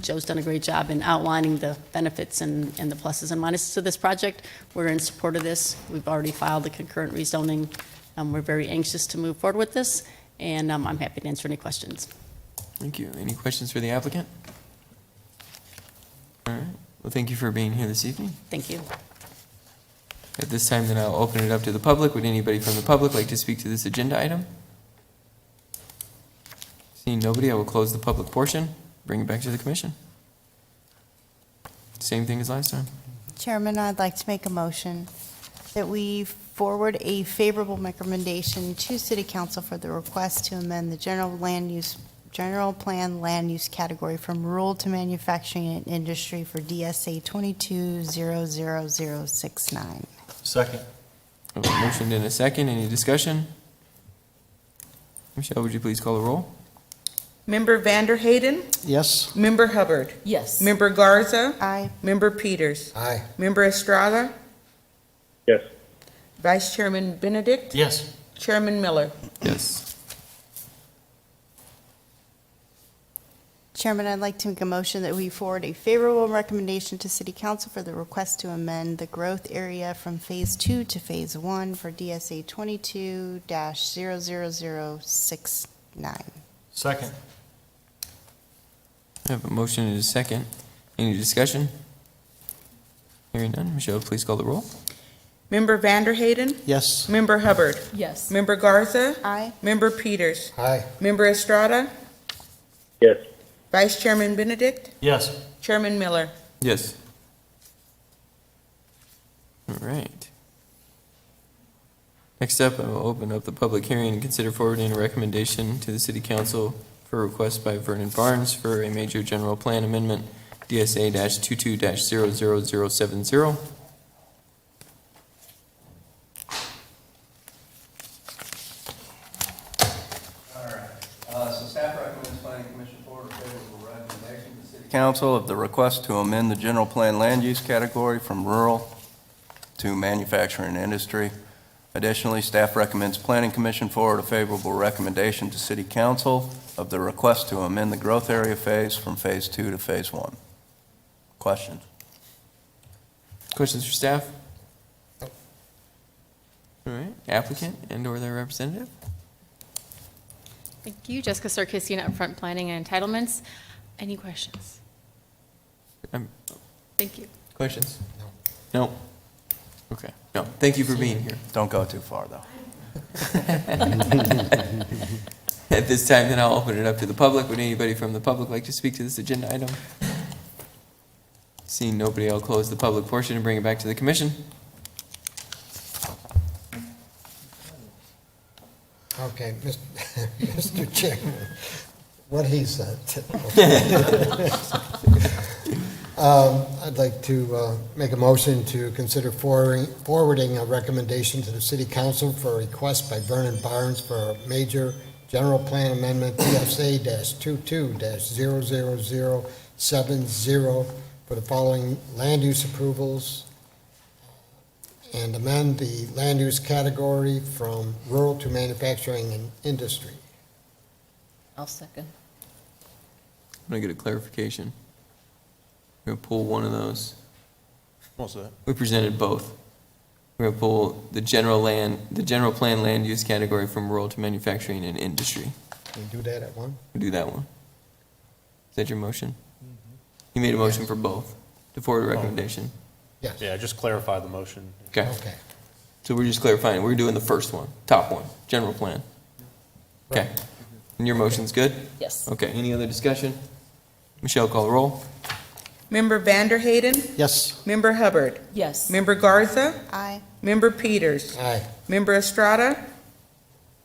Joe's done a great job in outlining the benefits and the pluses and minuses of this project. We're in support of this. We've already filed the concurrent rezoning. We're very anxious to move forward with this, and I'm happy to answer any questions. Thank you. Any questions for the applicant? All right. Well, thank you for being here this evening. Thank you. At this time, then I'll open it up to the public. Would anybody from the public like to speak to this agenda item? Seeing nobody, I will close the public portion, bring it back to the commission. Same thing as last time. Chairman, I'd like to make a motion that we forward a favorable recommendation to City Council for the request to amend the general plan land use category from rural to manufacturing and industry for DSA 22-00069. Second. I have a motion and a second. Any discussion? Michelle, would you please call the roll? Member Vanderhayden? Yes? Member Hubbard? Yes. Member Garza? Aye. Member Peters? Aye. Member Estrada? Yes. Vice Chairman Benedict? Yes. Chairman Miller? Yes. Chairman, I'd like to make a motion that we forward a favorable recommendation to City Council for the request to amend the growth area from Phase 2 to Phase 1 for DSA 22-00069. Second. I have a motion and a second. Any discussion? Hearing none, Michelle, please call the roll. Member Vanderhayden. Yes. Member Hubbard. Yes. Member Garza. Aye. Member Peters. Aye. Member Estrada. Yes. Vice Chairman Benedict. Yes. Chairman Miller. Yes. All right. Next up, I will open up the public hearing and consider forwarding a recommendation to the City Council for a request by Vernon Barnes for a major general plan amendment, DSA-22-00070. So staff recommends planning commission forward a favorable recommendation to the city council of the request to amend the general plan land use category from rural to manufacturing and industry. Additionally, staff recommends planning commission forward a favorable recommendation to city council of the request to amend the growth area phase from phase 2 to phase 1. Questions? Questions for staff? All right, applicant and/or their representative? Thank you. Jessica Sarkisian, Upfront Planning and Entitlements. Any questions? Thank you. Questions? No. No? Okay, no, thank you for being here. Don't go too far, though. At this time, then I'll open it up to the public. Would anybody from the public like to speak to this agenda item? Seeing nobody, I'll close the public portion and bring it back to the commission. Okay, Mr. Chairman, what he said. I'd like to make a motion to consider forwarding a recommendation to the City Council for a request by Vernon Barnes for a major general plan amendment, DSA-22-00070, for the following land use approvals, and amend the land use category from rural to manufacturing and industry. I'll second. I'm gonna get a clarification. We're gonna pull one of those. What's that? We presented both. We're gonna pull the general plan land use category from rural to manufacturing and industry. Can we do that at one? We'll do that one. Is that your motion? You made a motion for both, to forward a recommendation. Yes. Yeah, just clarify the motion. Okay. Okay. So we're just clarifying, we're doing the first one, top one, general plan. Okay. And your motion's good? Yes. Okay, any other discussion? Michelle, call the roll. Member Vanderhayden. Yes. Member Hubbard. Yes. Member Garza. Aye. Member Peters. Aye. Member Estrada.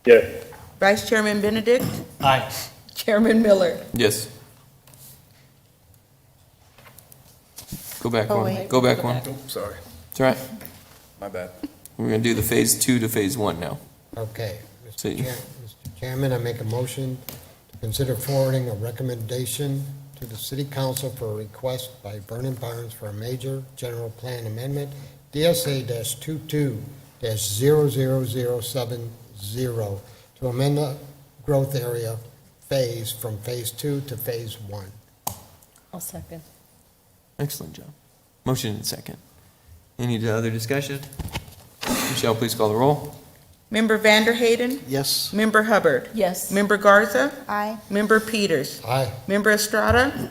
Yes. Vice Chairman Benedict. Aye. Chairman Miller. Yes. Go back Oh, one, wait. go back one. Oops, sorry. It's all right. My bad. We're gonna do the phase 2 to phase 1 now. Okay. So you- Mr. Chairman, I make a motion to consider forwarding a recommendation to the City Council for a request by Vernon Barnes for a major general plan amendment, DSA-22-00070, to amend the growth area phase from phase 2 to phase 1. I'll second. Excellent job. Motion and second. Any other discussion? Michelle, please call the roll. Member Vanderhayden. Yes. Member Hubbard. Yes. Member Garza. Aye. Member Peters. Aye. Member Estrada.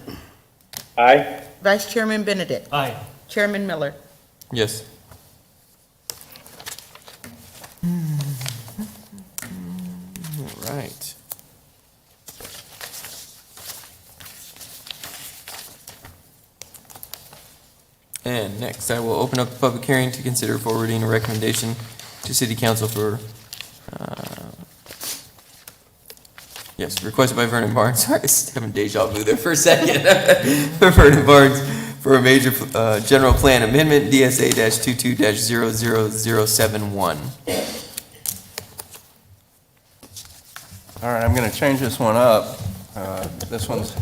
Aye. Vice Chairman Benedict. Aye. Chairman Miller. Yes. All right. And next, I will open up the public hearing to consider forwarding a recommendation to City Council for, yes, requested by Vernon Barnes, sorry, I was having deja vu there for a second. Vernon Barnes for a major general plan amendment, DSA-22-00071. All right, I'm going to change this one up. This one's,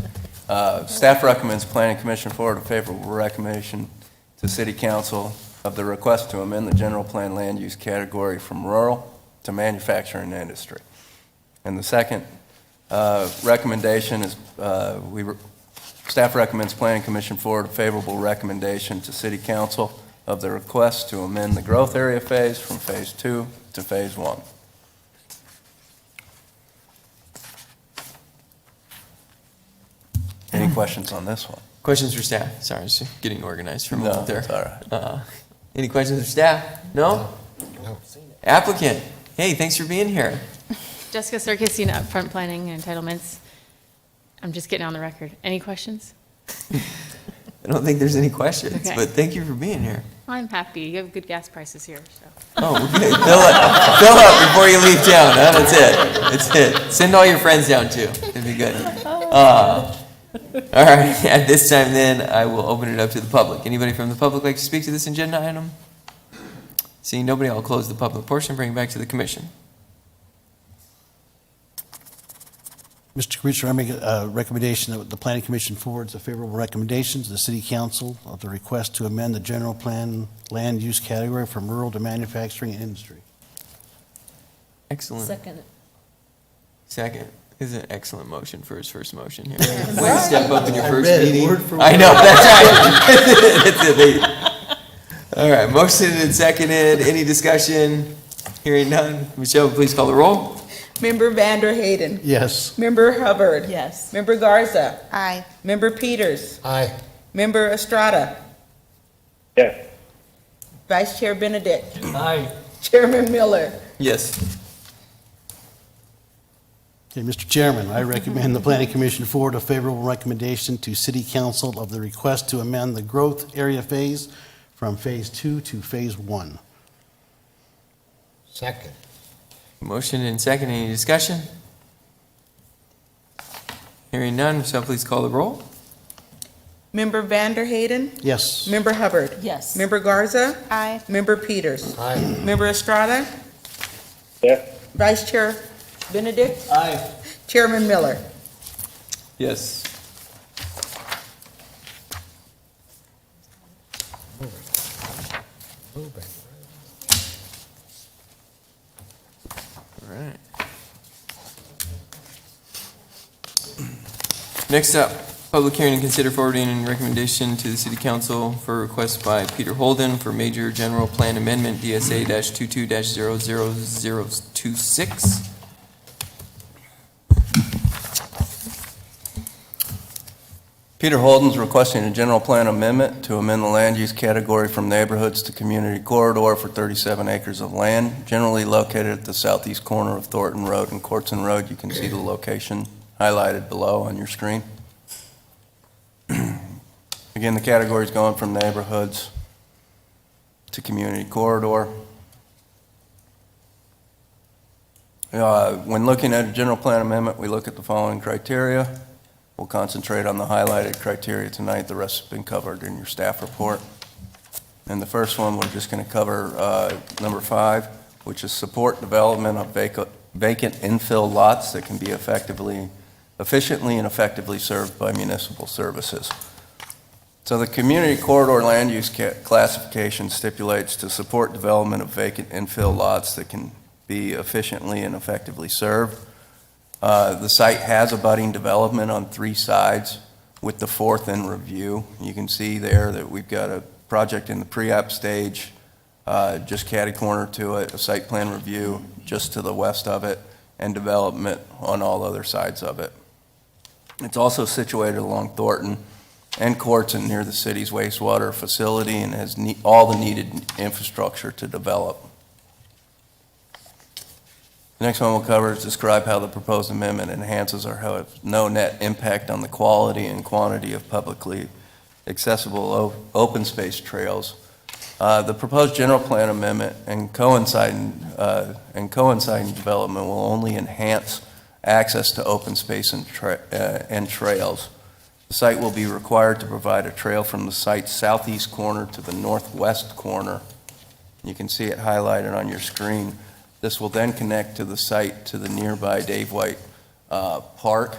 staff recommends planning commission forward a favorable recommendation to city council of the request to amend the general plan land use category from rural to manufacturing and industry. And the second recommendation is, staff recommends planning commission forward a favorable recommendation to city council of the request to amend the growth area phase from phase 2 to phase 1. questions on this one. Questions for staff? Sorry, I was just getting organized for a moment there. It's all right. Any questions for staff? No? No. Applicant, hey, thanks for being here. Jessica Sarkisian, Upfront Planning and Entitlements. I'm just getting on the record. Any questions? I don't think there's any questions, Okay. but thank you for being here. I'm happy. You have good gas prices here, so. Oh, okay. Fill up before you leave town, huh? That's it. That's it. Send all your friends down too. It'd be good. All right, at this time then, I will open it up to the public. Anybody from the public like to speak to this agenda item? Seeing nobody, I'll close the public portion, bring it back to the commission. Mr. Commissioner, I make a recommendation that the Planning Commission forwards a favorable recommendation to the City Council of the request to amend the general plan land use category from rural to manufacturing and industry. Excellent. Second. Second is an excellent motion for his first motion here. Way to step up in your first read it meeting. word for I word. know, that's right. All right, motion and seconded. Any discussion? Hearing none. Michelle, please call the roll. Member Vander Hayden. Yes. Member Hubbard. Yes. Member Garza. Aye. Member Peters. Aye. Member Estrada. Yes. Vice Chair Benedict. Aye. Chairman Miller. Yes. Okay, Mr. Chairman, I recommend the Planning Commission forward a favorable recommendation to City Council of the request to amend the growth area phase from Phase 2 to Phase 1. Second. Motion and second. Any discussion? Hearing none. Michelle, please call the roll. Member Vander Hayden. Yes. Member Hubbard. Yes. Member Garza. Aye. Member Peters. Aye. Member Estrada. Yes. Vice Chair Benedict. Aye. Chairman Miller. Yes. Moving. All right. Next up, public hearing and consider forwarding and recommendation to the City Council for request by Peter Holden for major general plan amendment DSA-22-00026. Peter Holden's requesting a general plan amendment to amend the land use category from neighborhoods to community corridor for 37 acres of land, generally located at the southeast corner of Thornton Road and Courtson Road. You can see the location highlighted below on your screen. Again, the category is going from neighborhoods to community corridor. When looking at a general plan amendment, we look at the following criteria. We'll concentrate on the highlighted criteria tonight. The rest has been covered in your staff report. And the first one, we're just going to cover number 5, which is support development of vacant infill lots that can be efficiently and effectively served by municipal services. So the community corridor land use classification stipulates to support development of vacant infill lots that can be efficiently and effectively served. The site has abutting development on 3 sides with the 4th in review. You can see there that we've got a project in the pre-app stage, just catty-corner to it, a site plan review just to the west of it, and development on all other sides of it. It's also situated along Thornton and Courtson near the city's wastewater facility and has all the needed infrastructure to develop. The next one we'll cover is describe how the proposed amendment enhances or has no net impact on the quality and quantity of publicly accessible open space trails. The proposed general plan amendment and coinciding development will only enhance access to open space and trails. The site will be required to provide a trail from the site's southeast corner to the northwest corner. You can see it highlighted on your screen. This will then connect to the site to the nearby Dave White Park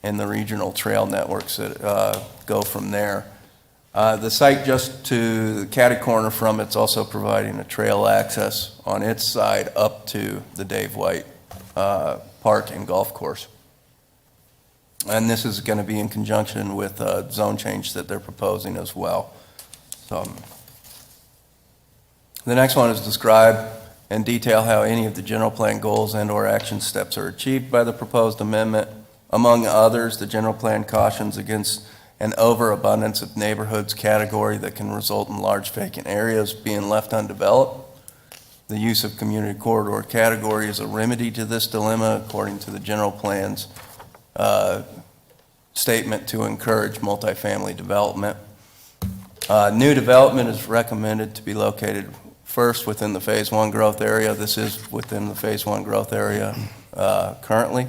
and the regional trail networks that go from there. The site just to the catty corner from it's also providing a trail access on its side up to the Dave White Park and golf course. And this is going to be in conjunction with a zone change that they're proposing as well. So, the next one is describe and detail how any of the general plan goals and/or action steps are achieved by the proposed amendment. Among others, the general plan cautions against an overabundance of neighborhoods category that can result in large vacant areas being left undeveloped. The use of community corridor category is a remedy to this dilemma, according to the general plan's statement to encourage multifamily development. New development is recommended to be located first within the Phase 1 growth area. This is within the Phase 1 growth area currently.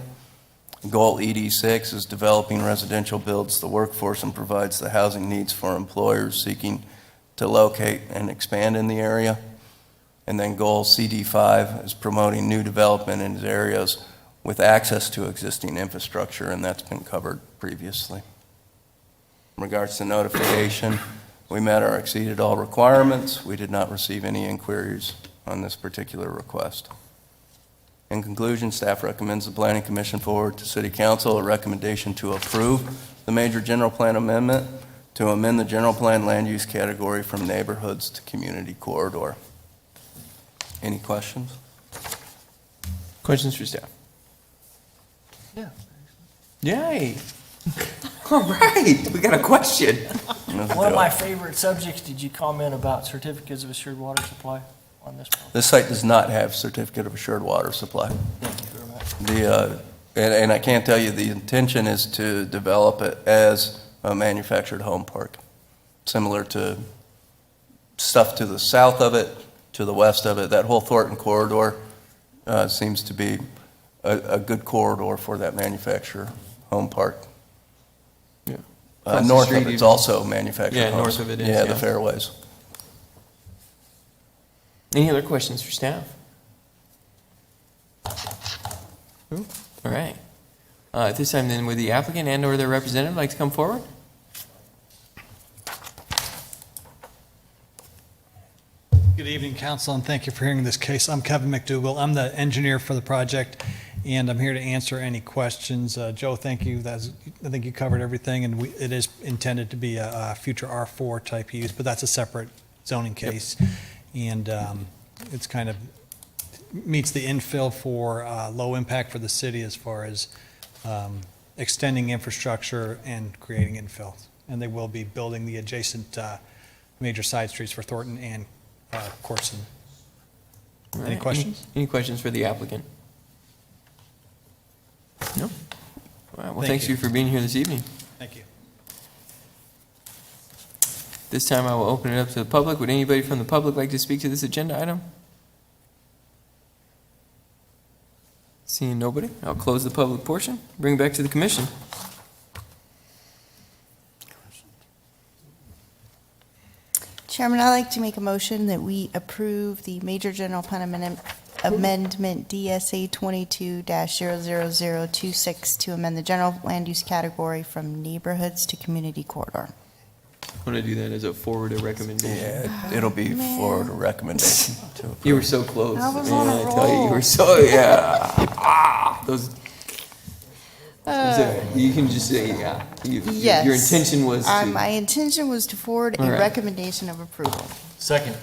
Goal ED6 is developing residential builds the workforce and provides the housing needs for employers seeking to locate and expand in the area. And then goal CD5 is promoting new development in areas with access to existing infrastructure, and that's been covered previously. In regards to notification, we met or exceeded all requirements. We did not receive any inquiries on this particular request. In conclusion, staff recommends the Planning Commission forward to City Council a recommendation to approve the major general plan amendment to amend the general plan land use category from neighborhoods to community corridor. Any questions? Questions for staff? Yeah. Yay. All right, we got a question. One of my favorite subjects, did you comment about certificates of assured water supply on this property? This site does not have certificate of assured water supply. Thank you very much. And I can't tell you, the intention is to develop it as a manufactured home park, similar to stuff to the south of it, to the west of it. That whole Thornton corridor seems to be a good corridor for that manufactured home park. Yeah. North of it's also manufactured Yeah, homes. north of it is, Yeah, yeah. the fairways. Any other questions for staff? Cool. All right. At this time then, would the applicant and/or their representative like to come forward? Good evening, council, and thank you for hearing this case. I'm Kevin McDougall. I'm the engineer for the project, and I'm here to answer any questions. Joe, thank you. I think you covered everything, and it is intended to be a future R4 type use, but that's a separate zoning case. And it's kind of meets the infill for low impact for the city as far as extending infrastructure and creating infill. And they will be building the adjacent major side streets for Thornton and Corson. All Any right. questions? Any questions for the applicant? No? All right, well, Thank thanks you. you for being here this evening. Thank you. This time I will open it up to the public. Would anybody from the public like to speak to this agenda item? Seeing nobody, I'll close the public portion, bring it back to the commission. Chairman, I'd like to make a motion that we approve the major general plan amendment DSA 22-00026 to amend the general land use category from neighborhoods to community corridor. Want to do that as a forward or recommendation? Yeah, it'll be forward a recommendation. You were so close. I was Man, on a I tell you, you roll. were so, yeah. Those. You can just say, yeah. Yes. Your intention was to. My intention was to forward All a right. recommendation of approval. Second.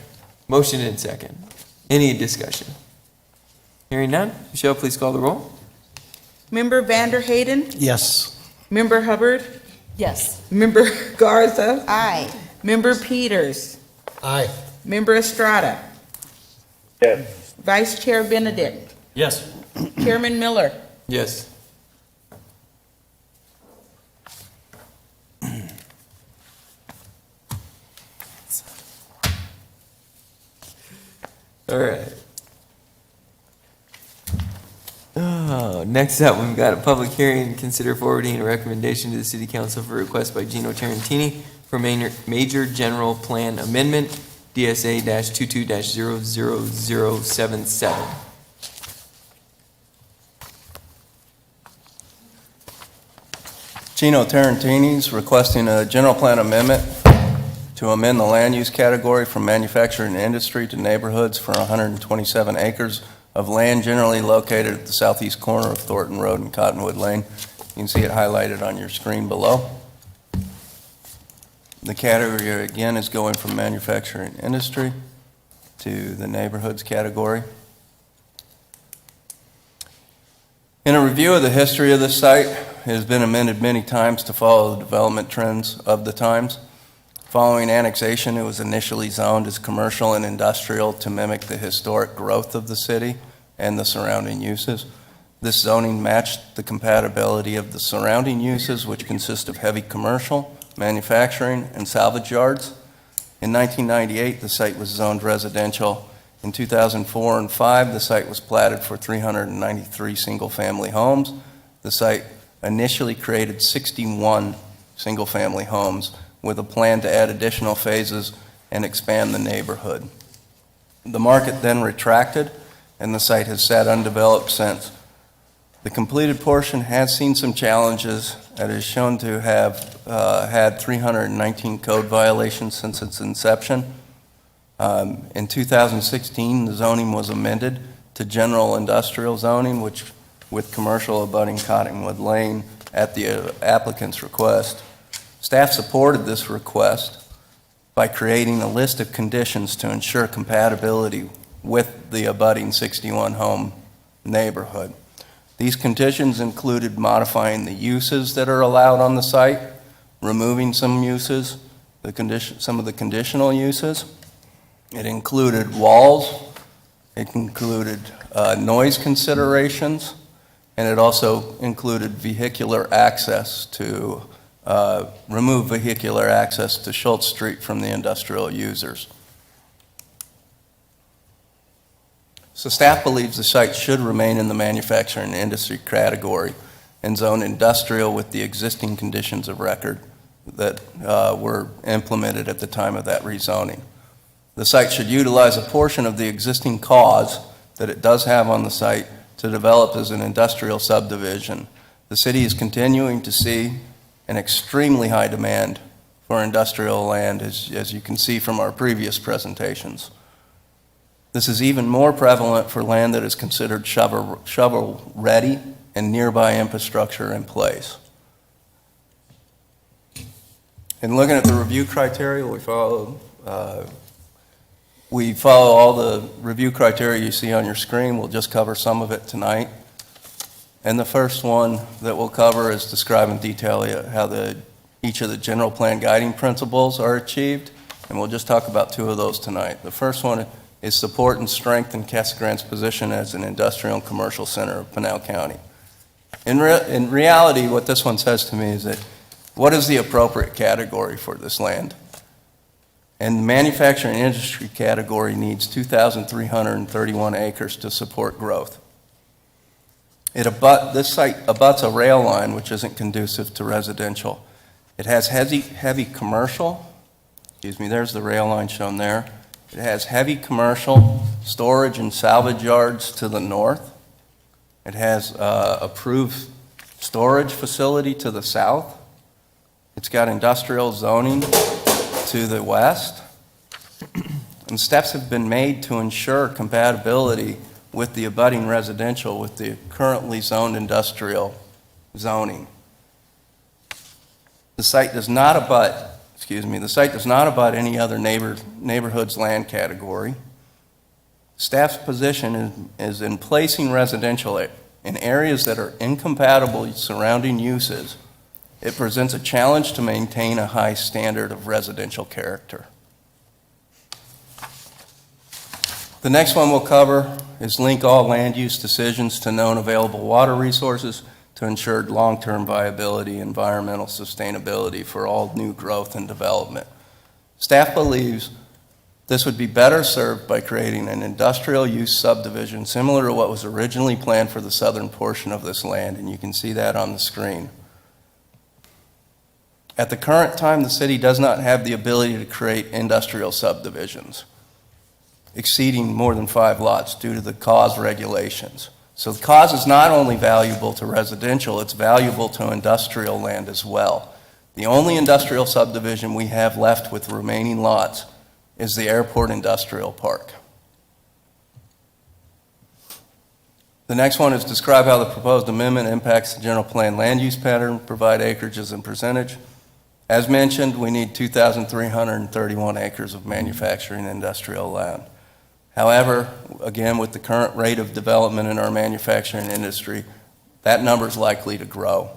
Motion and second. Any discussion? Hearing none, Michelle, please call the roll. Member Vanderhayden? Yes. Member Hubbard? Yes. Member Garza? Aye. Member Peters? Aye. Member Estrada? Yes. Vice Chair Benedict? Yes. Chairman Miller? Yes. All right. Oh, next up, we've got a public hearing, consider forwarding a recommendation to the city council for request by Gino Tarantini for major general plan amendment, DSA-22-00077. Gino Tarantini's requesting a general plan amendment to amend the land use category from manufacturing and industry to neighborhoods for 127 acres of land generally located at the southeast corner of Thornton Road and Cottonwood Lane. You can see it highlighted on your screen below. The category, again, is going from manufacturing and industry to the neighborhoods category. In a review of the history of this site, has been amended many times to follow the development trends of the times. Following annexation, it was initially zoned as commercial and industrial to mimic the historic growth of the city and the surrounding uses. This zoning matched the compatibility of the surrounding uses, which consist of heavy commercial, manufacturing, and salvage yards. In 1998, the site was zoned residential. In 2004 and 5, the site was platted for 393 single-family homes. The site initially created 61 single-family homes with a plan to add additional phases and expand the neighborhood. The market then retracted, and the site has sat undeveloped since. The completed portion has seen some challenges and is shown to have had 319 code violations since its inception. In 2016, the zoning was amended to general industrial zoning, which with commercial abutting Cottonwood Lane at the applicant's request. Staff supported this request by creating a list of conditions to ensure compatibility with the abutting 61 home neighborhood. These conditions included modifying the uses that are allowed on the site, removing some uses, some of the conditional uses. It included walls, it included noise considerations, and it also included vehicular access to remove vehicular access to Schultz Street from the industrial users. So staff believes the site should remain in the manufacturing industry category and zone industrial with the existing conditions of record that were implemented at the time of that rezoning. The site should utilize a portion of the existing cause that it does have on the site to develop as an industrial subdivision. The city is continuing to see an extremely high demand for industrial land, as you can see from our previous presentations. This is even more prevalent for land that is considered shovel-ready and nearby infrastructure in place. In looking at the review criteria, we follow all the review criteria you see on your screen. We'll just cover some of it tonight. And the first one that we'll cover is describe in detail how each of the general plan guiding principles are achieved, and we'll just talk about two of those tonight. The first one is support and strengthen Casa Grande's position as an industrial and commercial center of Pinal County. In reality, what this one says to me is that what is the appropriate category for this land? And the manufacturing industry category needs 2,331 acres to support growth. This site abuts a rail line which isn't conducive to residential. It has heavy commercial, there's the rail line shown there. It has heavy commercial storage and salvage yards to the north. It has approved storage facility to the south. It's got industrial zoning to the west. And steps have been made to ensure compatibility with the abutting residential with the currently zoned industrial zoning. The site does not abut any other neighborhood's land category. Staff's position is in placing residential in areas that are incompatible with surrounding uses. It presents a challenge to maintain a high standard of residential character. The next one we'll cover is link all land use decisions to known available water resources to ensure long-term viability, environmental sustainability for all new growth and development. Staff believes this would be better served by creating an industrial use subdivision similar to what was originally planned for the southern portion of this land, and you can see that on the screen. At the current time, the city does not have the ability to create industrial subdivisions exceeding more than 5 lots due to the cause regulations. So the cause is not only valuable to residential, it's valuable to industrial land as well. The only industrial subdivision we have left with remaining lots is the Airport Industrial Park. The next one is describe how the proposed amendment impacts the general plan land use pattern, provide acreages and percentage. As mentioned, we need 2,331 acres of manufacturing and industrial land. However, again, with the current rate of development in our manufacturing industry, that number is likely to grow.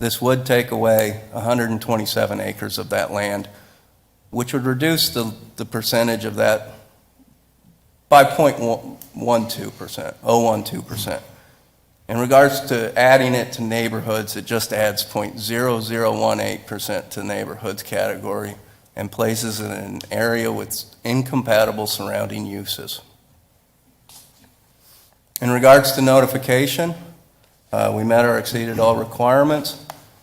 This would take away 127 acres of that land, which would reduce the percentage of that by 0.12%. In regards to adding it to neighborhoods, it just adds 0.0018% to neighborhoods category and places it in an area with incompatible surrounding uses. In regards to notification, we met or exceeded all requirements.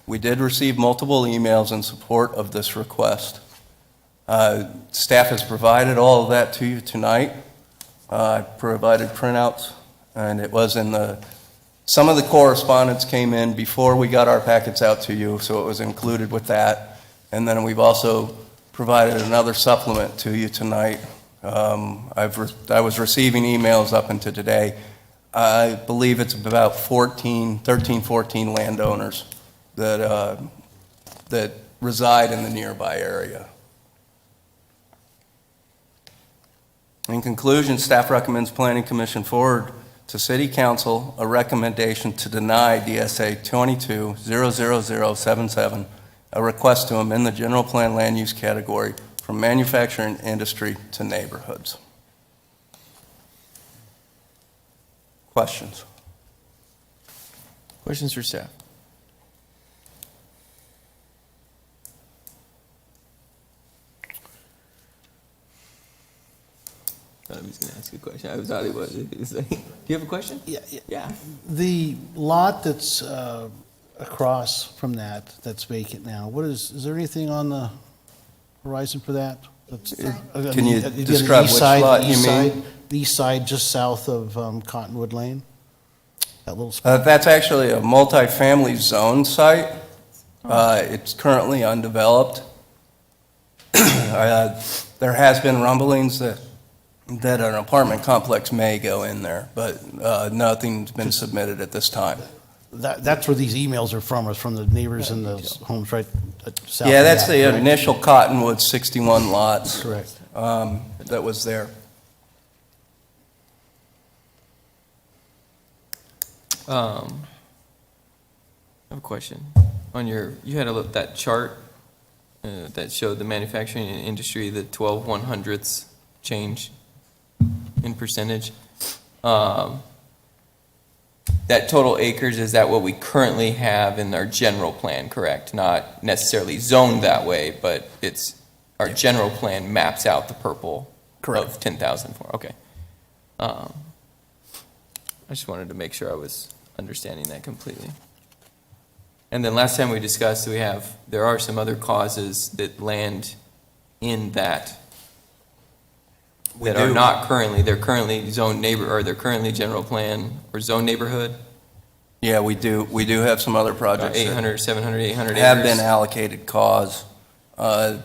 We did receive multiple emails in support of this request. Staff has provided all of that to you tonight. I provided printouts, and it was in some of the correspondence came in before we got our packets out to you, so it was included with that. And then we've also provided another supplement to you tonight. I was receiving emails up until today. I believe it's about 13, 14 landowners that reside in the nearby area. In conclusion, staff recommends Planning Commission forward to City Council a recommendation to deny DSA 22-00077, a request to amend the general plan land use category from manufacturing industry to neighborhoods. Questions? Questions for staff? I thought he was going to ask a question. I thought he was. He's like, do you have a question? Yeah. The lot that's across from that's vacant now, is there anything on the horizon for that? Can you describe which lot you mean? The east side, just south of Cottonwood Lane? That little spot? That's actually a multifamily zone site. It's currently undeveloped. There has been rumblings that an apartment complex may go in there, but nothing's been submitted at this time. That's where these emails are from the neighbors in those homes right south. Yeah, of that's that, the right? initial Cottonwood 61 lots. Correct. That was there. I have a question. You had that chart that showed the manufacturing industry, the 12/100ths change in percentage. That total acres, is that what we currently have in our general plan, correct? Not necessarily zoned that way, but our general plan maps out the purple of 10,000. Okay. I just wanted to make sure I was understanding that completely. And then last time we discussed, there are some other causes that land in that are not currently, they're currently zoned or they're currently general plan or zone neighborhood? Yeah, we do have some other projects. 800, 700, 800 acres? Have been allocated cause. I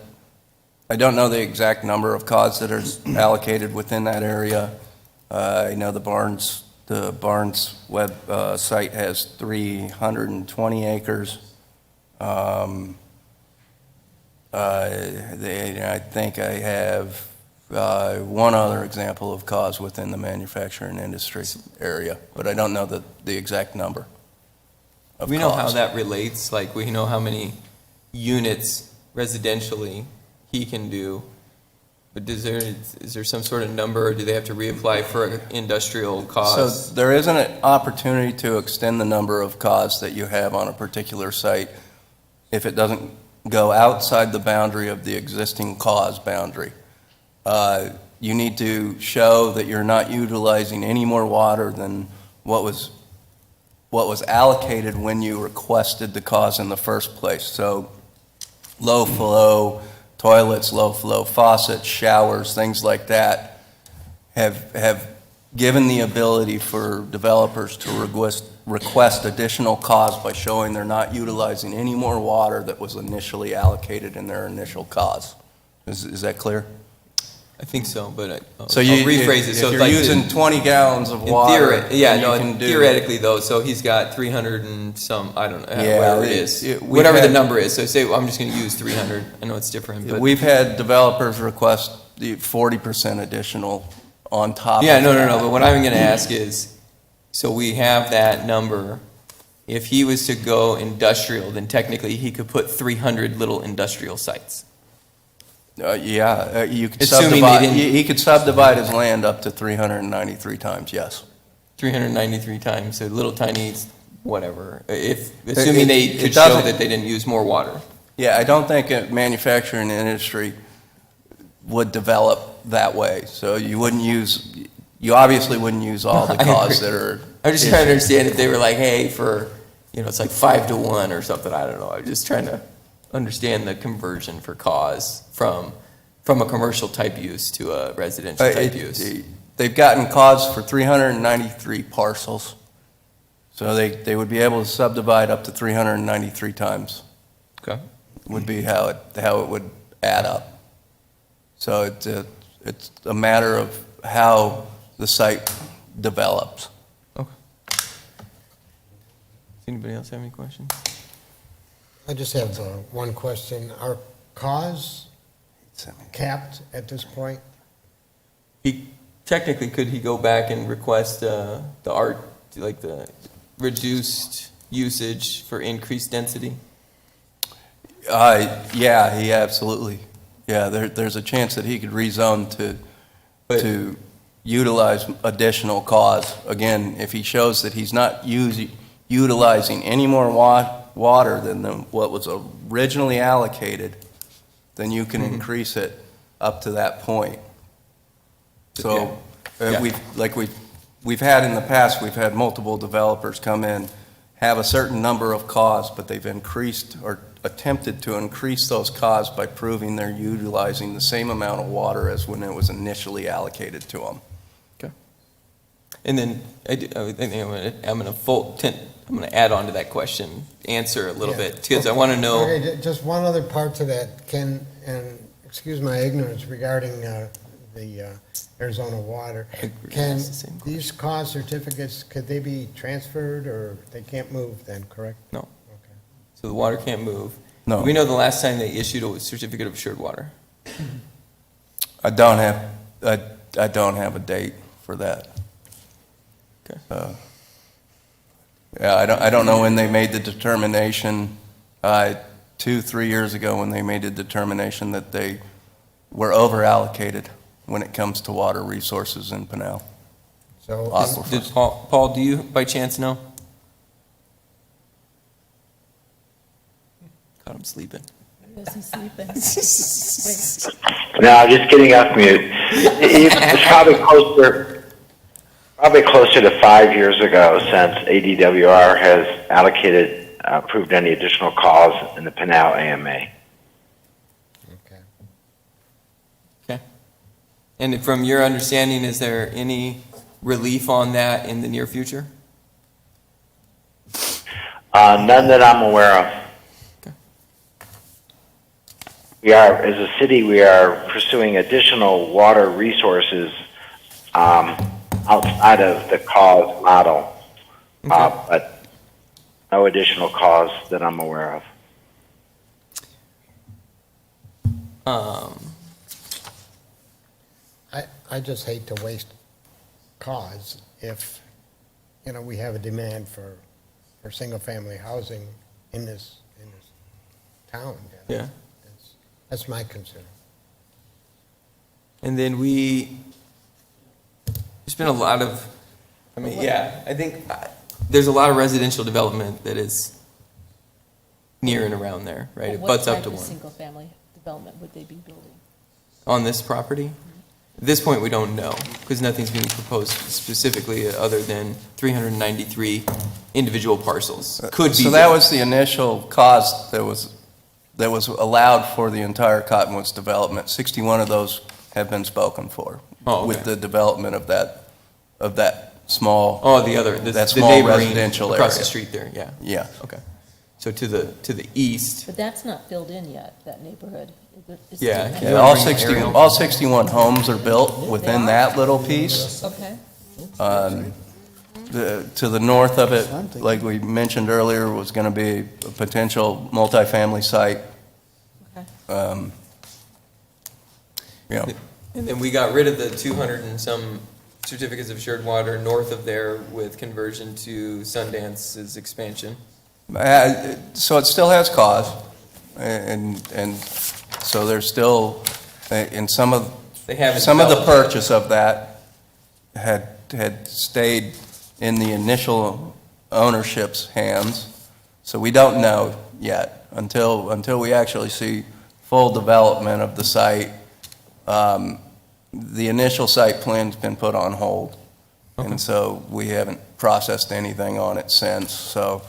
don't know the exact number of cause that are allocated within that area. I know the Barnes web site has 320 acres. I think I have one other example of cause within the manufacturing industry area, but I don't know the exact number of We know cause. how that relates, like we know how many units residentially he can do, but is there some sort of number, or do they have to reapply for an industrial cause? So there isn't an opportunity to extend the number of cause that you have on a particular site if it doesn't go outside the boundary of the existing cause boundary. You need to show that you're not utilizing any more water than what was allocated when you requested the cause in the first place. So low flow toilets, low flow faucets, showers, things like that have given the ability for developers to request additional cause by showing they're not utilizing any more water that was initially allocated in their initial cause. Is that clear? I think so, but I'll rephrase it. So if you're using 20 gallons of water, theoretically though, so he's got 300 and some, I don't know, Yeah, whatever it is, whatever the number is. So say I'm just going to use 300. I know it's different, but we've had developers request the 40% additional on top. Yeah, of no. that. But what I'm going to ask is, so we have that number, if he was to go industrial, then technically he could put 300 little industrial sites. You could Assuming they subdivide, didn't- he could subdivide his land up to 393 times, yes. 393 times, so little tiny, whatever, assuming they it could show doesn't- that they didn't use more water. Yeah, I don't think a manufacturing industry would develop that way. So you obviously wouldn't use all the I cause agree. that are. I'm just trying to understand if they were like, hey, it's like 5-to-1 or something, I don't know. I'm just trying to understand the conversion for cause from a commercial type use to a residential type use. They've gotten cause for 393 parcels. So they would be able to subdivide up to 393 times. Okay. Would be how it would add up. So it's a matter of how the site develops. Okay. Does anybody else have any questions? I just have one question. Are cause capped at this point? Technically, could he go back and request the reduced usage for increased density? Yeah, he absolutely. Yeah, there's a chance that he could rezone to utilize additional cause. Again, if he shows that he's not utilizing any more water than what was originally allocated, then you can increase it up to that point. So we've had in the past, we've had multiple developers come in, have a certain number of cause, but they've increased or attempted to increase those cause by proving they're utilizing the same amount of water as when it was initially allocated to them. Okay. And then I'm going to add on to that question, answer a little bit, because I want to know. Okay, just one other part to that, and excuse my ignorance regarding the Arizona water. Can these cause certificates, could they be transferred, or they can't move then, correct? No. Okay. So the water can't move. No. Do we know the last time they issued a certificate of assured water? I don't have a date for that. Okay. Yeah, I don't know when they made the determination, 2-3 years ago, when they made the determination that they were over-allocated when it comes to water resources in Pinal. So, Did Paul, do you by chance know? Caught him sleeping. Was he sleeping? No, just getting off mute. It's probably closer to 5 years ago since ADWR has approved any additional cause in the Pinal AMA. Okay. And from your understanding, is there any relief on that in the near future? None that I'm aware of. As a city, we are pursuing additional water resources outside of the cause model, but no additional cause that I'm aware of. I just hate to waste cause if, we have a demand for single-family housing in this town. Yeah. That's my concern. And then there's been a lot of, I think there's a lot of residential development that is near and around there, right? It butts up to one. What type of single-family development would they be building? On this property? At this point, we don't know, because nothing's being proposed specifically other than 393 individual parcels. Could be. So that was the initial cause that was allowed for the entire Cottonwoods development. 61 of those have been spoken for. Oh, okay. With the development of that small. That small neighboring residential area. across the street there, yeah. Yeah. Okay. So to the east. But that's not filled in yet, that neighborhood. Yeah, all 61 homes are built within that little piece. Okay. To the north of it, like we mentioned earlier, was going to be a potential multifamily site. Okay. And then we got rid of the 200 and some certificates of assured water north of there with conversion to Sundance's expansion. So it still has cause, and so there's still, in some of They haven't the developed purchase of that had stayed in the initial ownership's hands. So we don't know yet until we actually see full development of the site. The initial site plan's been put on hold, and so we haven't processed anything on it since. So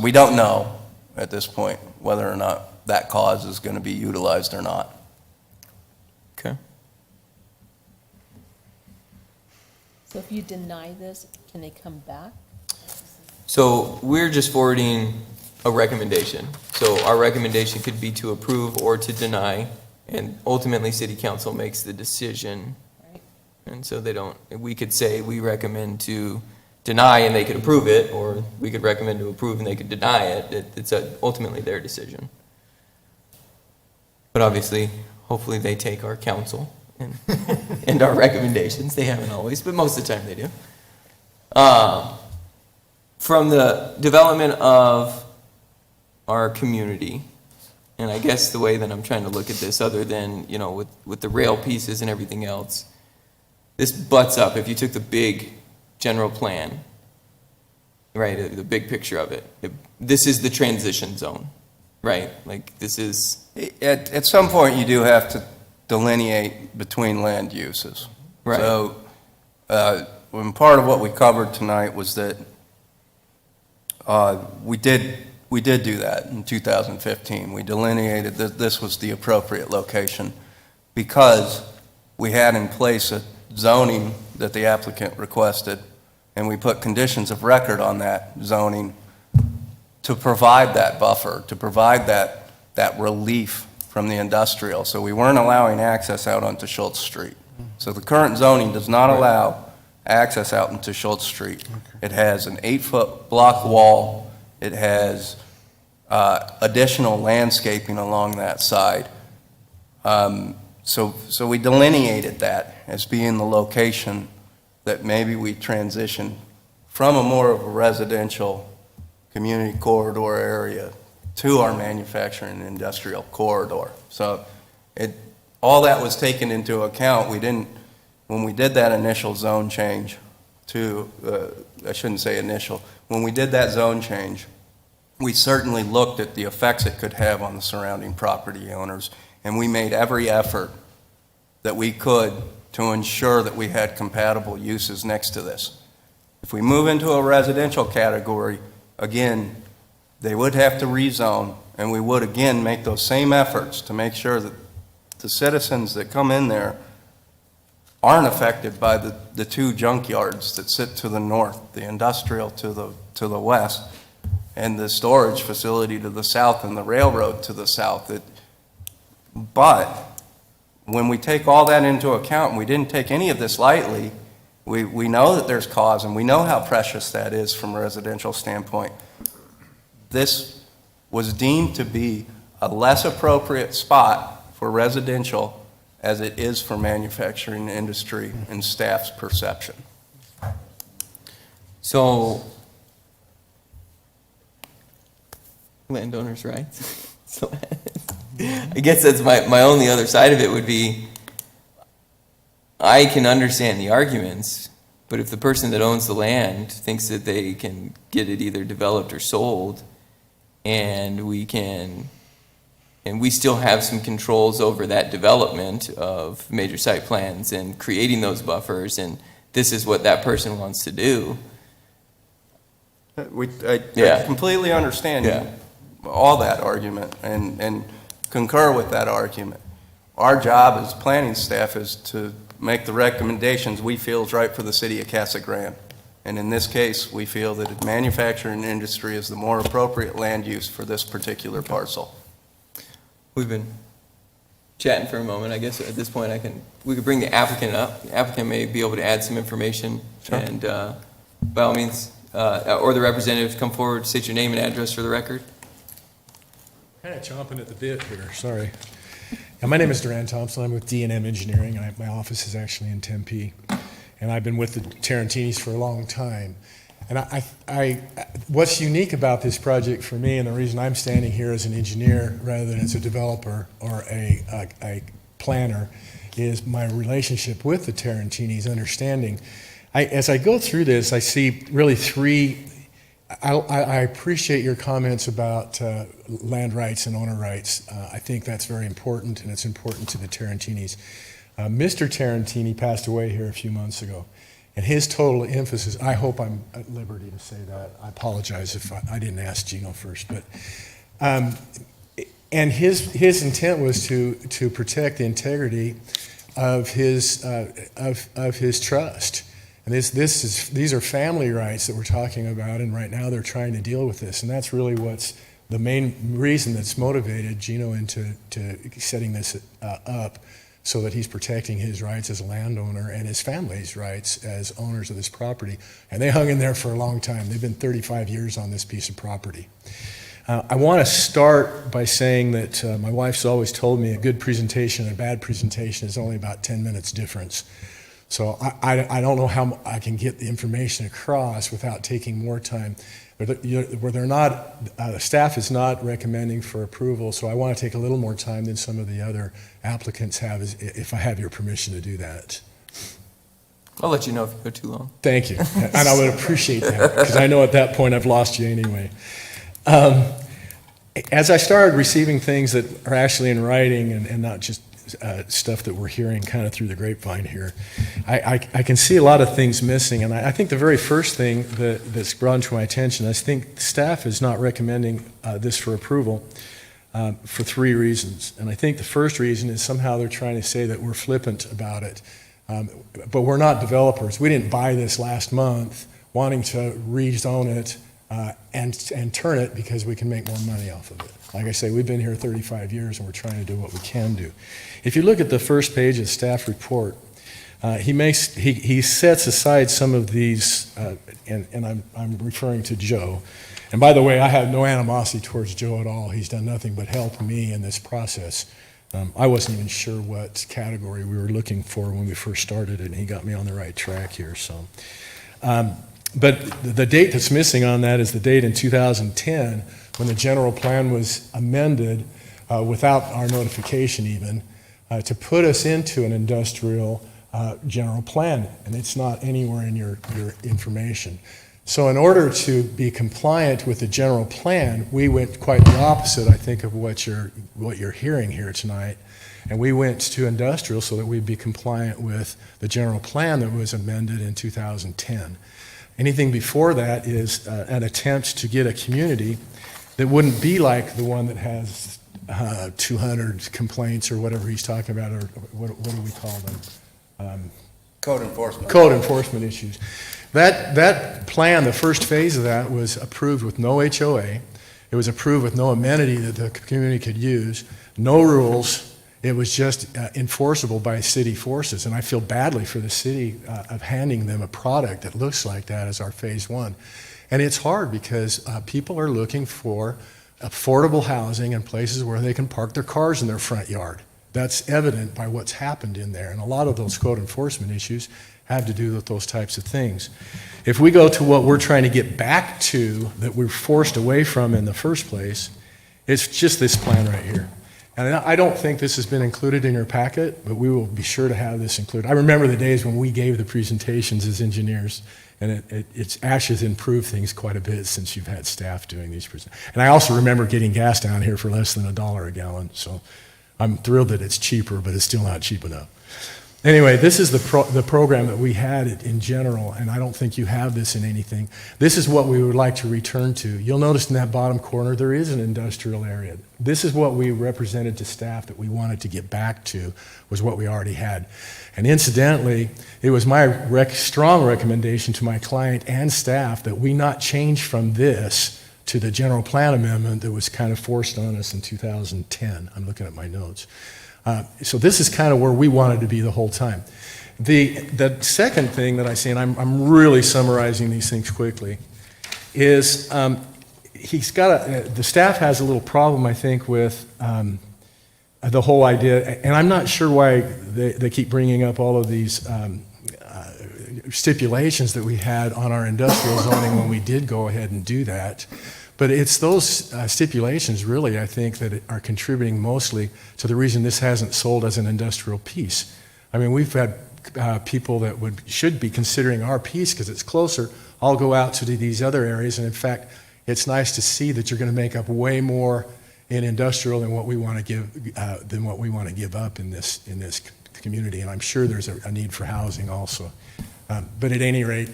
we don't know at this point whether or not that cause is going to be utilized or not. Okay. So if you deny this, can they come back? So we're just forwarding a recommendation. So our recommendation could be to approve or to deny, and ultimately city council makes the decision. Right. And so we could say we recommend to deny and they could approve it, or we could recommend to approve and they could deny it. It's ultimately their decision. But obviously, hopefully they take our counsel and our recommendations. They haven't always, but most of the time they do. From the development of our community, and I guess the way that I'm trying to look at this, other than, with the rail pieces and everything else, this butts up. If you took the big general plan, right, the big picture of it, this is the transition zone, right? Like, this is... At some point, you do have to delineate between land uses. Right. So, when part of what we covered tonight was that we did do that in 2015. We delineated that this was the appropriate location because we had in place a zoning that the applicant requested, and we put conditions of record on that zoning to provide that buffer, to provide that relief from the industrial. So we weren't allowing access out onto Schultz Street. So the current zoning does not allow access out into Schultz Street. It has an 8-foot block wall. It has additional landscaping along that side. So we delineated that as being the location that maybe we transition from a more of a residential community corridor area to our manufacturing and industrial corridor. So all that was taken into account. When we did that initial zone change I shouldn't say initial, when we did that zone change, we certainly looked at the effects it could have on the surrounding property owners, and we made every effort that we could to ensure that we had compatible uses next to this. If we move into a residential category, again, they would have to rezone, and we would again make those same efforts to make sure that the citizens that come in there aren't affected by the two junkyards that sit to the north, the industrial to the west, and the storage facility to the south, and the railroad to the south. But when we take all that into account, and we didn't take any of this lightly, we know that there's cause, and we know how precious that is from a residential standpoint. This was deemed to be a less appropriate spot for residential as it is for manufacturing industry and staff's perception. So, landowners' rights. So, I guess that's my only other side of it would be, I can understand the arguments, but if the person that owns the land thinks that they can get it either developed or sold, and we still have some controls over that development of major site plans and creating those buffers, and this is what that person wants to do. I completely understand all that argument and concur with that argument. Our job as planning staff is to make the recommendations we feel is right for the city of Casa Grande. And in this case, we feel that manufacturing industry is the more appropriate land use for this particular parcel. We've been chatting for a moment. I guess at this point we could bring the applicant up. The applicant may be able to add some information. Sure. And by all means, or the representative, come forward, state your name and address for the record. Kind of chomping at the bit here, sorry. Yeah, my name is Duran Thompson. I'm with D&M Engineering. My office is actually in Tempe, and I've been with the Tarantinis for a long time. And what's unique about this project for me, and the reason I'm standing here as an engineer rather than as a developer or a planner, is my relationship with the Tarantinis, understanding. As I go through this, I see really three. I appreciate your comments about land rights and owner rights. I think that's very important, and it's important to the Tarantinis. Mr. Tarantini passed away here a few months ago, and his total emphasis, I hope I'm at liberty to say that. I apologize if I didn't ask Gino first, but and his intent was to protect the integrity of his trust. And these are family rights that we're talking about, and right now they're trying to deal with this. And that's really what's the main reason that's motivated Gino into setting this up, so that he's protecting his rights as a landowner and his family's rights as owners of this property. And they hung in there for a long time. They've been 35 years on this piece of property. I want to start by saying that my wife's always told me a good presentation and a bad presentation is only about 10 minutes difference. So I don't know how I can get the information across without taking more time. Where they're not, staff is not recommending for approval, so I want to take a little more time than some of the other applicants have, if I have your permission to do that. I'll let you know if you go too long. Thank you, and I would appreciate that, because I know at that point I've lost you anyway. As I started receiving things that are actually in writing and not just stuff that we're hearing kind of through the grapevine here, I can see a lot of things missing, and I think the very first thing that's brought to my attention, I think staff is not recommending this for approval for three reasons. And I think the first reason is somehow they're trying to say that we're flippant about it. But we're not developers. We didn't buy this last month wanting to rezone it and turn it because we can make more money off of it. Like I say, we've been here 35 years and we're trying to do what we can do. If you look at the first page of the staff report, he sets aside some of these, and I'm referring to Joe. And by the way, I have no animosity towards Joe at all. He's done nothing but help me in this process. I wasn't even sure what category we were looking for when we first started it, and he got me on the right track here. So, but the date that's missing on that is the date in 2010 when the general plan was amended without our notification even to put us into an industrial general plan, and it's not anywhere in your information. So in order to be compliant with the general plan, we went quite the opposite, I think, of what you're hearing here tonight. And we went to industrial so that we'd be compliant with the general plan that was amended in 2010. Anything before that is an attempt to get a community that wouldn't be like the one that has 200 complaints or whatever he's talking about, or what do we call them? Code enforcement. Code enforcement issues. That plan, the first phase of that, was approved with no HOA. It was approved with no amenity that the community could use, no rules. It was just enforceable by city forces. And I feel badly for the city of handing them a product that looks like that as our phase one. And it's hard because people are looking for affordable housing and places where they can park their cars in their front yard. That's evident by what's happened in there. And a lot of those code enforcement issues have to do with those types of things. If we go to what we're trying to get back to that we're forced away from in the first place, it's just this plan right here. And I don't think this has been included in your packet, but we will be sure to have this included. I remember the days when we gave the presentations as engineers, and it's actually improved things quite a bit since you've had staff doing these presentations. And I also remember getting gas down here for less than $1 a gallon, so I'm thrilled that it's cheaper, but it's still not cheap enough. Anyway, this is the program that we had in general, and I don't think you have this in anything. This is what we would like to return to. You'll notice in that bottom corner there is an industrial area. This is what we represented to staff that we wanted to get back to, was what we already had. And incidentally, it was my strong recommendation to my client and staff that we not change from this to the general plan amendment that was kind of forced on us in 2010. I'm looking at my notes. So this is kind of where we wanted to be the whole time. The second thing that I see, and I'm really summarizing these things quickly, is the staff has a little problem, I think, with the whole idea, and I'm not sure why they keep bringing up all of these stipulations that we had on our industrial zoning when we did go ahead and do that. But it's those stipulations, really, I think, that are contributing mostly to the reason this hasn't sold as an industrial piece. I mean, we've had people that should be considering our piece because it's closer. I'll go out to these other areas, and in fact, it's nice to see that you're going to make up way more in industrial than what we want to give up in this community. And I'm sure there's a need for housing also. But at any rate,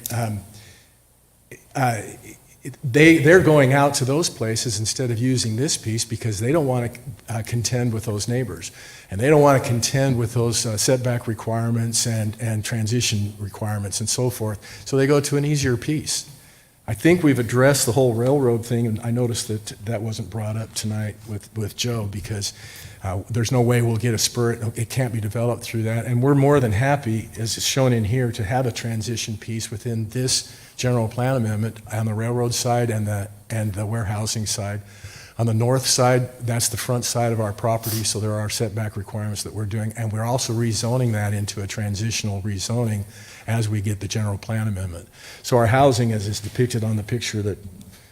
they're going out to those places instead of using this piece because they don't want to contend with those neighbors. And they don't want to contend with those setback requirements and transition requirements and so forth. So they go to an easier piece. I think we've addressed the whole railroad thing, and I noticed that wasn't brought up tonight with Joe because there's no way we'll get a spur. It can't be developed through that. And we're more than happy, as is shown in here, to have a transition piece within this general plan amendment on the railroad side and the warehousing side. On the north side, that's the front side of our property, so there are setback requirements that we're doing, and we're also rezoning that into a transitional rezoning as we get the general plan amendment. So our housing, as is depicted on the picture that,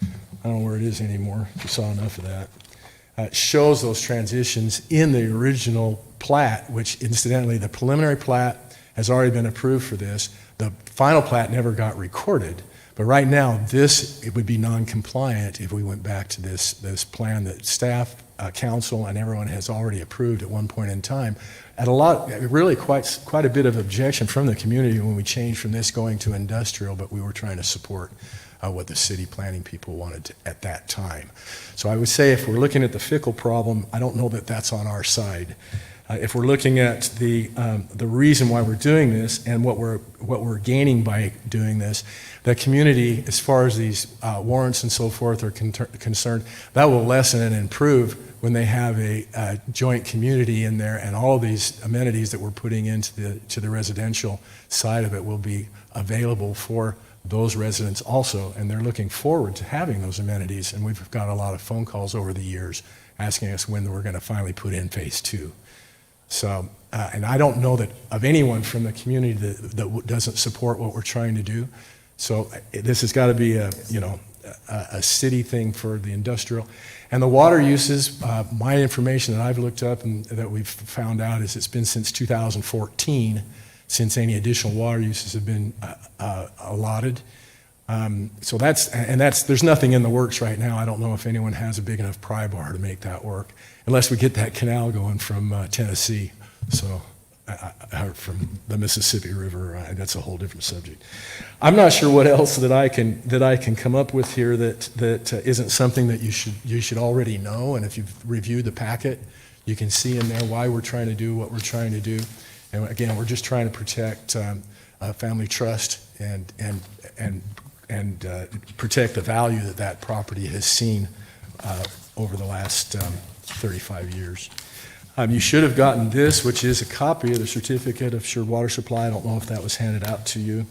I don't know where it is anymore, if you saw enough of that, shows those transitions in the original plat, which incidentally, the preliminary plat has already been approved for this. The final plat never got recorded. But right now, it would be non-compliant if we went back to this plan that staff, council, and everyone has already approved at one point in time. Really quite a bit of objection from the community when we changed from this going to industrial, but we were trying to support what the city planning people wanted at that time. So I would say if we're looking at the fickle problem, I don't know that that's on our side. If we're looking at the reason why we're doing this and what we're gaining by doing this, the community, as far as these warrants and so forth are concerned, that will lessen and improve when they have a joint community in there, and all of these amenities that we're putting into the residential side of it will be available for those residents also, and they're looking forward to having those amenities. And we've got a lot of phone calls over the years asking us when we're going to finally put in phase 2. So, and I don't know that of anyone from the community that doesn't support what we're trying to do. So this has got to be a city thing for the industrial. And the water uses, my information that I've looked up and that we've found out is it's been since 2014 since any additional water uses have been allotted. So there's nothing in the works right now. I don't know if anyone has a big enough pry bar to make that work, unless we get that canal going from Tennessee, from the Mississippi River. That's a whole different subject. I'm not sure what else that I can come up with here that isn't something that you should already know. And if you've reviewed the packet, you can see in there why we're trying to do what we're trying to do. And again, we're just trying to protect family trust and protect the value that property has seen over the last 35 years. You should have gotten this, which is a copy of the Certificate of Assured Water Supply. I don't know if that was handed out to you.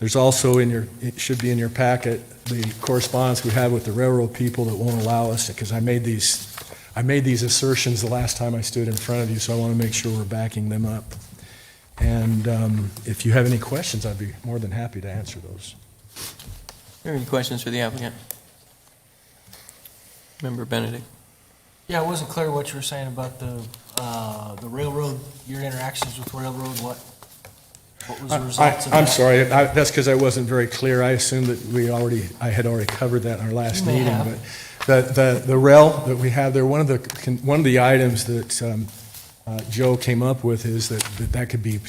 There's also it should be in your packet, the correspondence we have with the railroad people that won't allow us, because I made these assertions the last time I stood in front of you, so I want to make sure we're backing them up. And if you have any questions, I'd be more than happy to answer those. Are there any questions for the applicant? Member Benedict. Yeah, I wasn't clear what you were saying about the railroad, your interactions with railroad, what was the results of that? I'm sorry, that's because I wasn't very clear. I assumed that I had already covered that in our last meeting. But the rail that we have there, one of the items that Joe came up with is that could be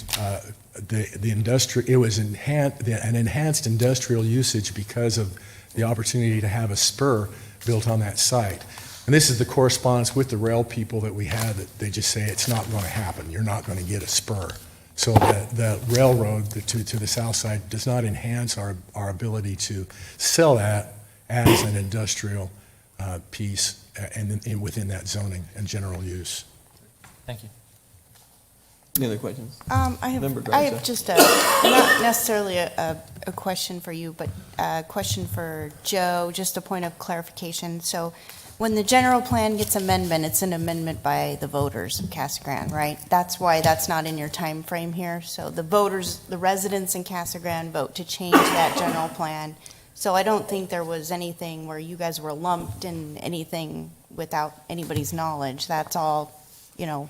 the industrial. It was an enhanced industrial usage because of the opportunity to have a spur built on that site. And this is the correspondence with the rail people that we had, that they just say it's not going to happen. You're not going to get a spur. So the railroad to the south side does not enhance our ability to sell that as an industrial piece and within that zoning and general use. Thank you. Any other questions? I have just not necessarily a question for you, but a question for Joe, just a point of clarification. So When the general plan gets amendment, it's an amendment by the voters of Casa Grande, right? That's why that's not in your time frame here. So the voters, the residents in Casa Grande vote to change that general plan. So I don't think there was anything where you guys were lumped in anything without anybody's knowledge. That's all, you know,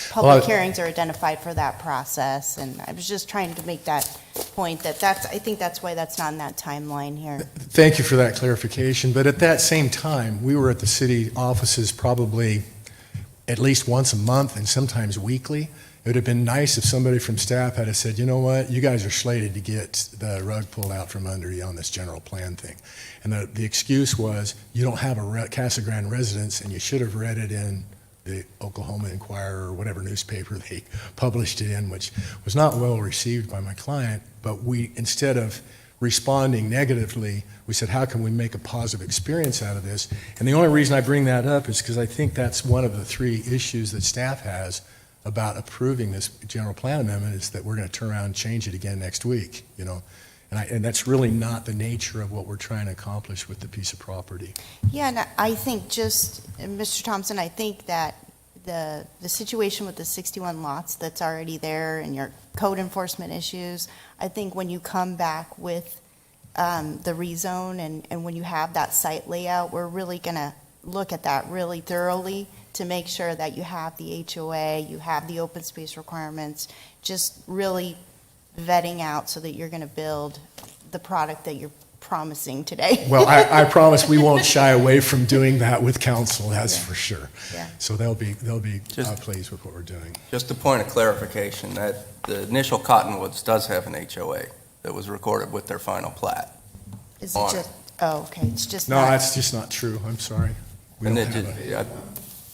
public hearings are identified for that process. And I was just trying to make that point that I think that's why that's not in that timeline here. Thank you for that clarification, but at that same time, we were at the city offices probably at least once a month and sometimes weekly. It would have been nice if somebody from staff had said, you know what, you guys are slated to get the rug pulled out from under you on this general plan thing. And the excuse was, you don't have a Casa Grande residence and you should have read it in the Oklahoma Inquirer or whatever newspaper they published it in, which was not well received by my client. But we, instead of responding negatively, we said, how can we make a positive experience out of this? And the only reason I bring that up is because I think that's one of the three issues that staff has about approving this general plan amendment, is that we're going to turn around and change it again next week, you know. And that's really not the nature of what we're trying to accomplish with the piece of property. Yeah, and I think Mr. Thompson, I think that the situation with the 61 lots that's already there and your code enforcement issues, I think when you come back with the rezone and when you have that site layout, we're really going to look at that really thoroughly to make sure that you have the HOA, you have the open space requirements, just really vetting out so that you're going to build the product that you're promising today. Well, I promise we won't shy away from doing that with council, that's for sure. Yeah. So they'll be pleased with what we're doing. Just a point of clarification, that the initial Cottonwoods does have an HOA that was recorded with their final plat. Is it just, oh, okay, it's just No, not. that's just not true, I'm sorry. We And don't it have did- a-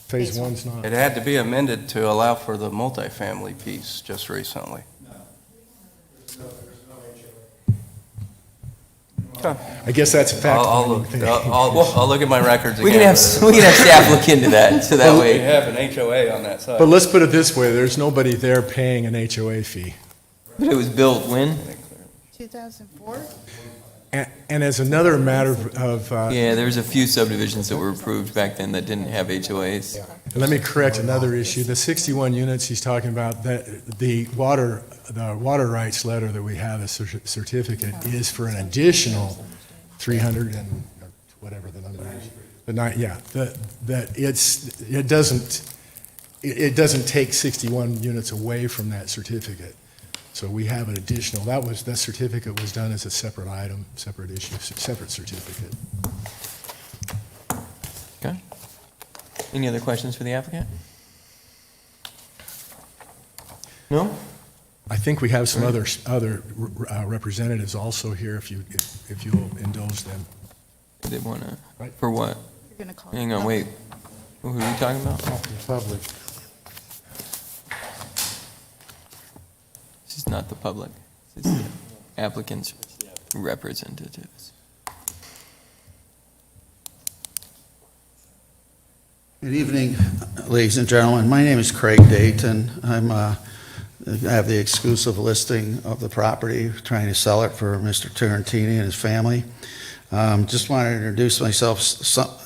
Phase one's not. It had to be amended to allow for the multifamily piece just recently. I guess that's a fact. I'll look at my records again. We can have staff look into that, so that We way. have an HOA on that site. But let's put it this way, there's nobody there paying an HOA fee. But it was built when? 2004? And as another matter of... Yeah, there was a few subdivisions that were approved back then that didn't have HOAs. Let me correct another issue. The 61 units he's talking about, that the water rights letter that we have, a certificate, is for an additional 300 and whatever the number is. It doesn't take 61 units away from that certificate. So we have an additional, that certificate was done as a separate item, separate issue, separate certificate. Okay. Any other questions for the applicant? No? I think we have some other representatives also here, if you'll indulge them. They want to, for what? You're gonna call Hang on, wait. Who are we talking about? Public. This is not the public. This is the applicant's representatives. Good evening, ladies and gentlemen. My name is Craig Dayton. I have the exclusive listing of the property, trying to sell it for Mr. Tarantini and his family. Just wanted to introduce myself.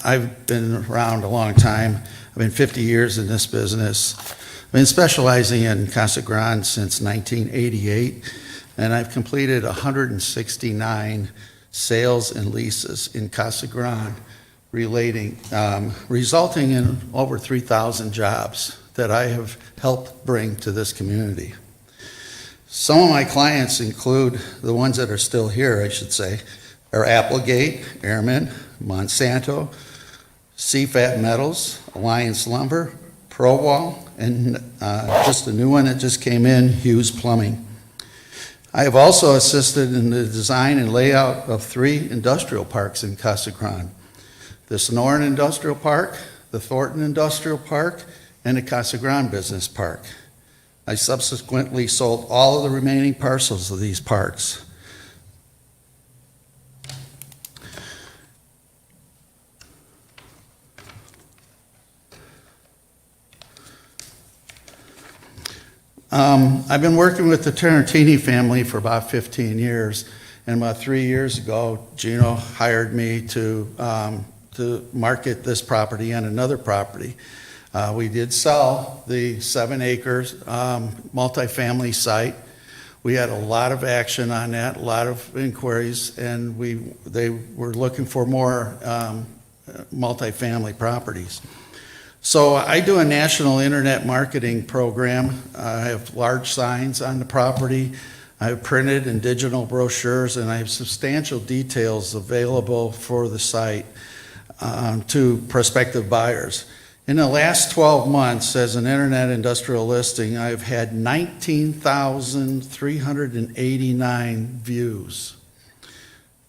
I've been around a long time. I've been 50 years in this business. I've been specializing in Casa Grande since 1988, and I've completed 169 sales and leases in Casa Grande, resulting in over 3,000 jobs that I have helped bring to this community. Some of my clients include the ones that are still here, I should say, are Applegate, Airman, Monsanto, CFAT Metals, Alliance Lumber, ProWall, and just a new one that just came in, Hughes Plumbing. I have also assisted in the design and layout of 3 industrial parks in Casa Grande: the Sonoran Industrial Park, the Thornton Industrial Park, and the Casa Grande Business Park. I subsequently sold all of the remaining parcels of these parks. I've been working with the Tarantini family for about 15 years, and about 3 years ago, Gino hired me to to market this property and another property. We did sell the 7 acres multifamily site. We had a lot of action on that, a lot of inquiries, and they were looking for more multifamily properties. So I do a national internet marketing program. I have large signs on the property. I have printed and digital brochures, and I have substantial details available for the site to prospective buyers. In the last 12 months, as an internet industrial listing, I've had 19,389 views.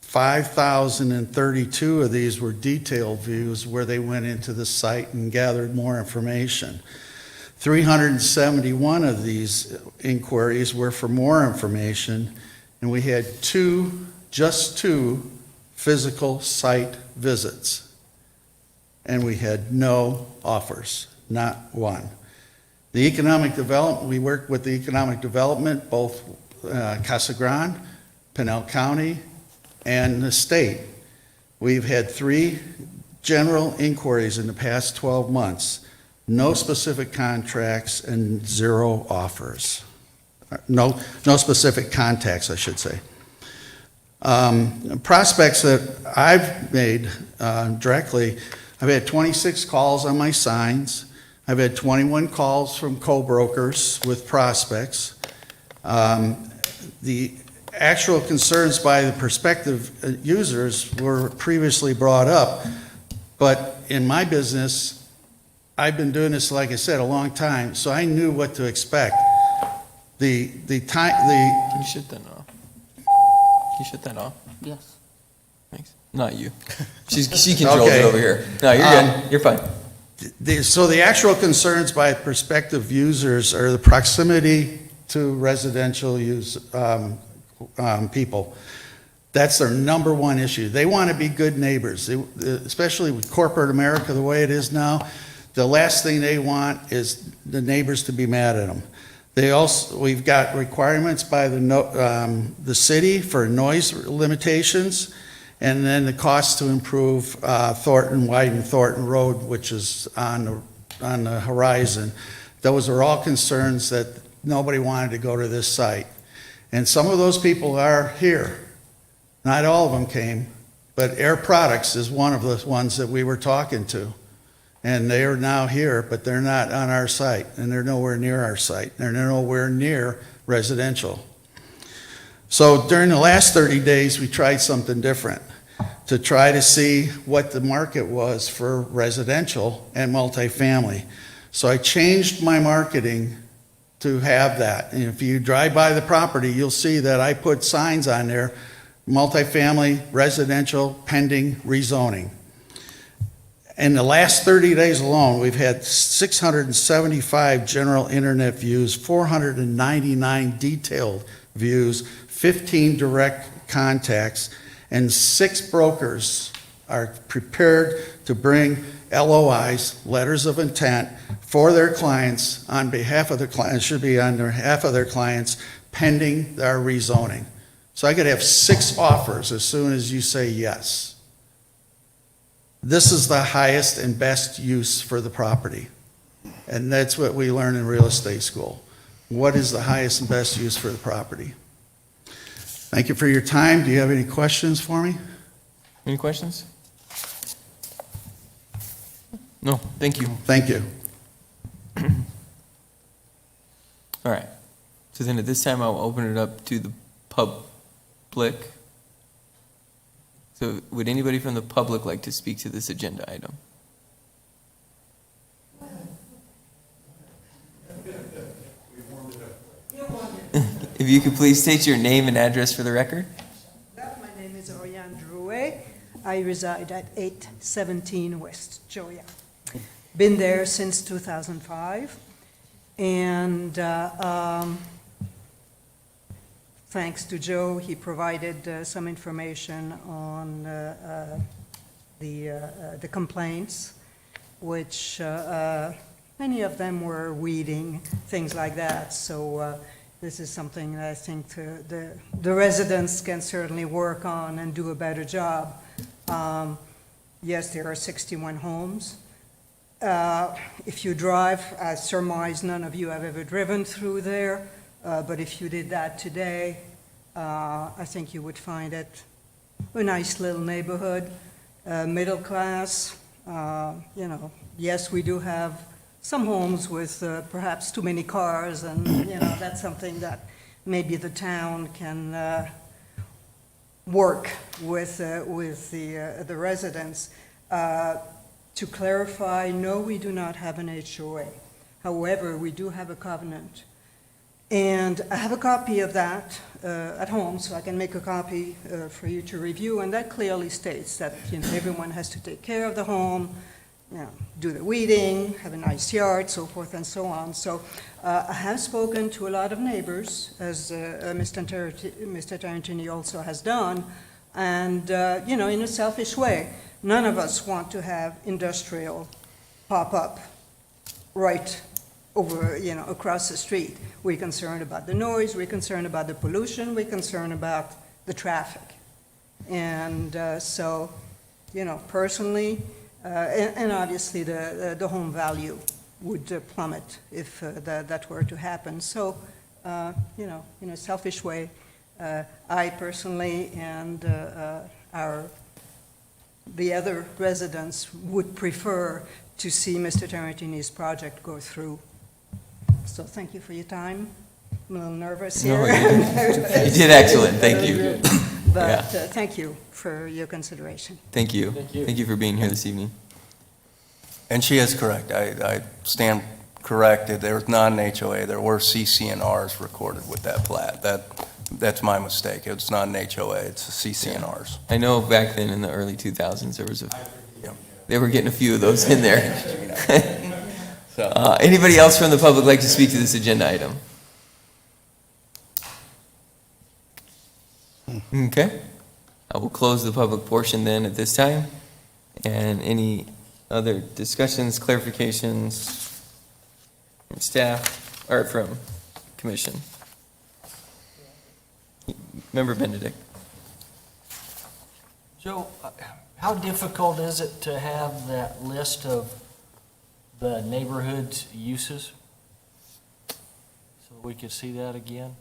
5,032 of these were detailed views where they went into the site and gathered more information. 371 of these inquiries were for more information, and we had just two physical site visits. And we had no offers, not one. The economic development, we worked with the economic development, both Casa Grande, Pinal County, and the state. We've had 3 general inquiries in the past 12 months, no specific contracts and 0 offers. No specific contacts, I should say. Prospects that I've made directly, I've had 26 calls on my signs. I've had 21 calls from co-brokers with prospects. The actual concerns by the prospective users were previously brought up, but in my business, I've been doing this, like I said, a long time, so I knew what to expect. Can you shut that off? Can you shut that off? Yes. Thanks. Not you. She controls it over here. No, you're good. You're fine. So the actual concerns by prospective users are the proximity to residential use people. That's their number one issue. They want to be good neighbors, especially with corporate America the way it is now. The last thing they want is the neighbors to be mad at them. We've got requirements by the city for noise limitations, and then the cost to improve widen Thornton Road, which is on the horizon. Those are all concerns that nobody wanted to go to this site. And some of those people are here. Not all of them came, but Air Products is one of the ones that we were talking to. And they are now here, but they're not on our site, and they're nowhere near our site. They're nowhere near residential. So during the last 30 days, we tried something different to try to see what the market was for residential and multifamily. So I changed my marketing to have that. And if you drive by the property, you'll see that I put signs on there, multifamily, residential, pending rezoning. In the last 30 days alone, we've had 675 general internet views, 499 detailed views, 15 direct contacts, and 6 brokers are prepared to bring LOIs, letters of intent, for their clients on behalf of their clients, should be on behalf of their clients, pending our rezoning. So I could have 6 offers as soon as you say yes. This is the highest and best use for the property. And that's what we learn in real estate school. What is the highest and best use for the property? Thank you for your time. Do you have any questions for me? Any questions? No, thank you. Thank you. All right. So then at this time, I'll open it up to the public. So would anybody from the public like to speak to this agenda item? If you could please state your name and address for the record. My name is Oriane Drouet. I reside at 817 West Joya. Been there since 2005. And thanks to Joe, he provided some information on the complaints, which many of them were weeding, things like that. So this is something that I think the residents can certainly work on and do a better job. Yes, there are 61 homes. If you drive, I surmise none of you have ever driven through there, but if you did that today, I think you would find it a nice little neighborhood, middle class. You know, yes, we do have some homes with perhaps too many cars, and you know, that's something that maybe the town can work with the residents. To clarify, no, we do not have an HOA. However, we do have a covenant. And I have a copy of that at home, so I can make a copy for you to review, and that clearly states that, you know, everyone has to take care of the home, you know, do the weeding, have a nice yard, so forth and so on. So I have spoken to a lot of neighbors, as Mr. Tarantini also has done, and, you know, in a selfish way, none of us want to have industrial pop up right over, you know, across the street. We're concerned about the noise, we're concerned about the pollution, we're concerned about the traffic. And so, you know, personally, and obviously the home value would plummet if that were to happen. So, you know, in a selfish way, I personally and the other residents would prefer to see Mr. Tarantini's project go through. So thank you for your time. I'm a little nervous here. No, you did excellent, thank you. But Yeah. thank you for your consideration. Thank you. Thank you for being here this evening. And she is correct. I stand corrected. There was not an HOA. There were CCNRs recorded with that plat. That's my mistake. It's not an HOA. It's a CCNRs. I know back then in the early 2000s, they were getting a few of those in there. Anybody else from the public like to speak to this agenda item? Okay. I will close the public portion then at this time. And any other discussions, clarifications from staff, or from commission? Member Benedict. Joe, how difficult is it to have that list of the neighborhood uses? So we could see that again?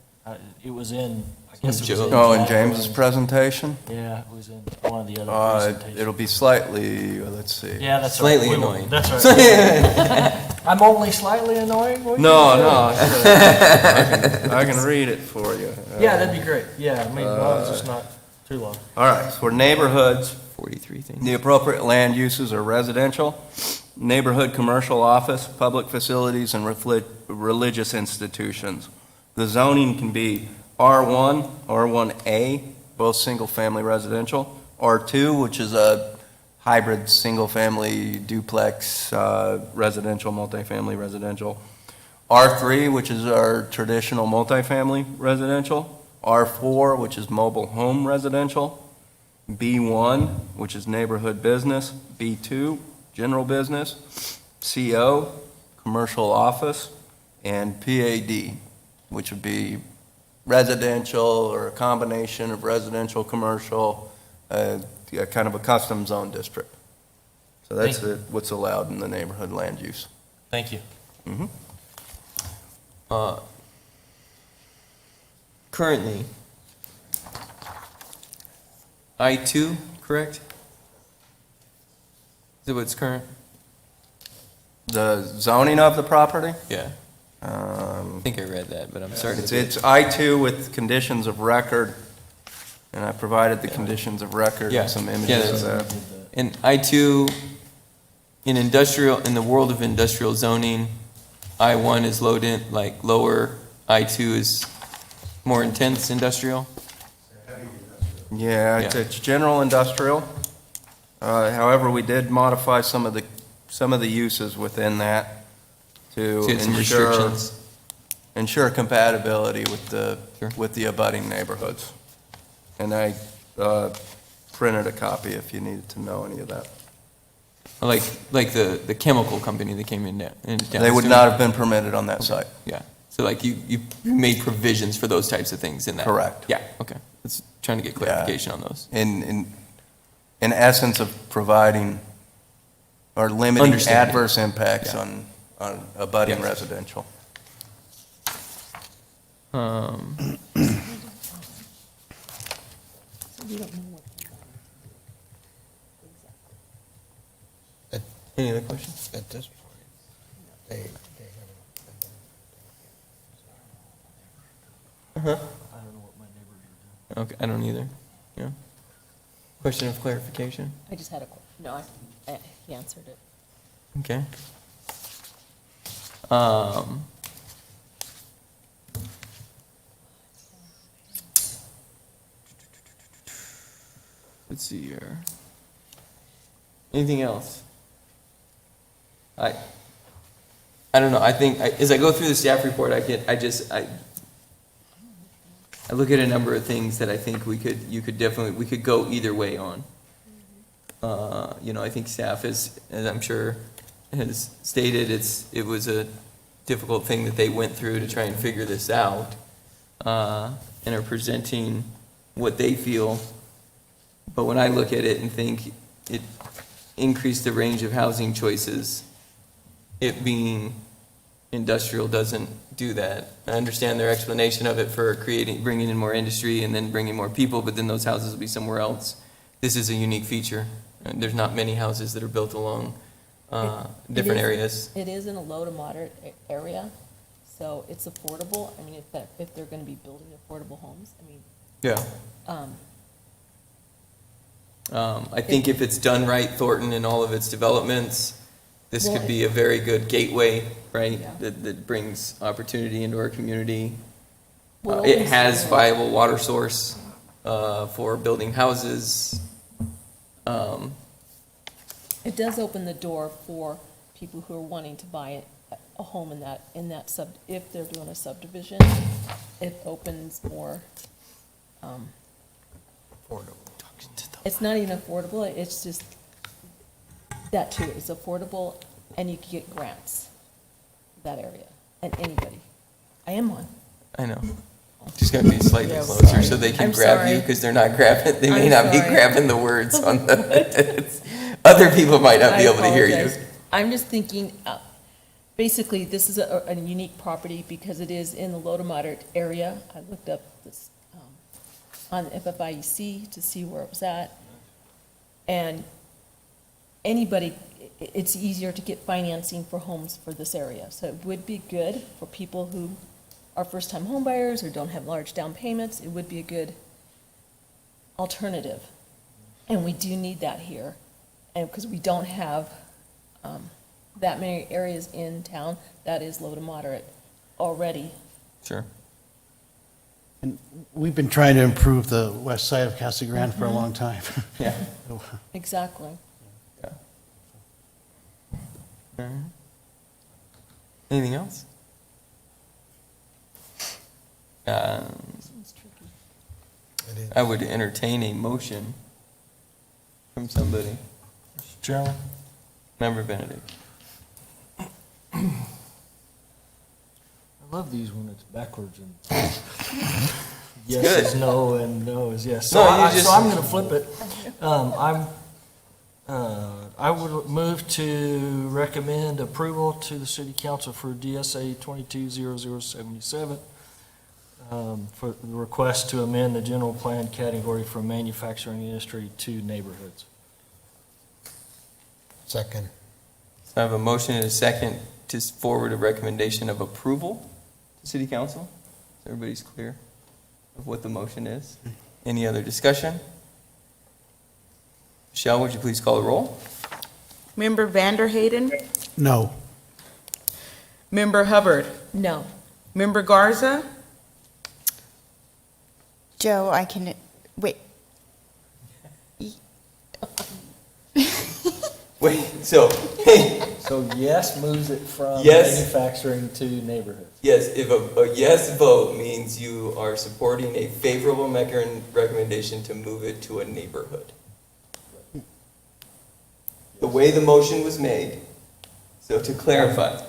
It was in, I guess it was in. Oh, in James's presentation? Yeah, it was in one of the other presentations. It'll be slightly, let's see. Yeah, that's slightly right. annoying. That's right. I'm only slightly annoying? What No, you no. say? I can read it for you. Yeah, that'd be great. Yeah, I mean, as long as it's not too long. All right, so for neighborhoods, 43 things. the appropriate land uses are residential, neighborhood commercial office, public facilities, and religious institutions. The zoning can be R1, R1A, both single-family residential, R2, which is a hybrid single-family duplex residential, multifamily residential, R3, which is our traditional multifamily residential, R4, which is mobile home residential, B1, which is neighborhood business, B2, general business, CO, commercial office, and PAD, which would be residential or a combination of residential, commercial, kind of a custom zone district. So that's what's allowed in the neighborhood land use. Thank you. Mm-hmm. Currently, I-2, correct? Is that what's current? The zoning of the property? Yeah. I think I read that, but I'm sorry. It's I-2 with conditions of record, and I provided the conditions of record Yeah. and some images of that. In I-2, in the world of industrial zoning, I-1 is lower, I-2 is more intense industrial? Yeah, it's general industrial. However, we did modify some of the uses within that to So you had some restrictions. ensure compatibility with the abutting neighborhoods. And I printed a copy if you needed to know any of that. Like the chemical company that came in down. They would not have been permitted on that site. Yeah. So like you made provisions for those types of things in that? Correct. Yeah, okay. Let's trying to get clarification on those. And in essence of providing or limiting Understanding. adverse impacts Yeah. on abutting Yes. residential. Any other questions? At this point, they haven't. Uh-huh. Okay, I don't either. Yeah. Question of clarification? I just had a, no, he answered it. Okay. Let's see here. Anything else? I don't know. I think as I go through the staff report, I look at a number of things that I think we could go either way on. I think staff as I'm sure has stated, it was a difficult thing that they went through to try and figure this out, and are presenting what they feel. But when I look at it and think it increased the range of housing choices, it being industrial doesn't do that. I understand their explanation of it for bringing in more industry and then bringing more people, but then those houses will be somewhere else. This is a unique feature. And there's not many houses that are built along different areas. It is in a low to moderate area, so it's affordable. I mean, if they're going to be building affordable homes, I mean. Yeah. I think if it's done right, Thornton and all of its developments, this could be a very good gateway, right? Yeah. That brings opportunity into our community. Well, It has viable water source for building houses. It does open the door for people who are wanting to buy a home in that if they're doing a subdivision, it opens more. Affordable. It's not even affordable, it's just, that too, it's affordable, and you can get grants, that area, and anybody. I am one. I know. Just gotta be slightly Yeah, closer sorry. so they can I'm grab sorry. you, because they're not grabbing, they may I'm not be sorry. grabbing the words on the, other people might not be I able to hear you. apologize. I'm just thinking, basically, this is a unique property because it is in the low to moderate area. I looked up this on FFIEC to see where it was at. And anybody, it's easier to get financing for homes for this area. So it would be good for people who are first-time homebuyers or don't have large down payments. It would be a good alternative. And we do need that here. And because we don't have that many areas in town that is low to moderate already. Sure. And we've been trying to improve the west side of Casa Grande for a long time. Yeah. Exactly. Alright. Anything else? I would entertain a motion from somebody. Mr. Chairman? Member Benedict. I love these when it's backwards and yes good. is no and no is yes. No, So, you just- so I'm going to flip it. I would move to recommend approval to the city council for DSA 220077 for the request to amend the general plan category from manufacturing industry to neighborhoods. Second. So I have a motion and a second to forward a recommendation of approval to city council. So everybody's clear of what the motion is. Any other discussion? Michelle, would you please call the roll? Member Vanderhayden? No. Member Hubbard? No. Member Garza? Joe, I can, wait. Wait, so, So yes moves it from Yes. manufacturing to neighborhoods. yes, if a yes vote means you are supporting a favorable recommendation to move it to a neighborhood. The way the motion was made, so to clarify,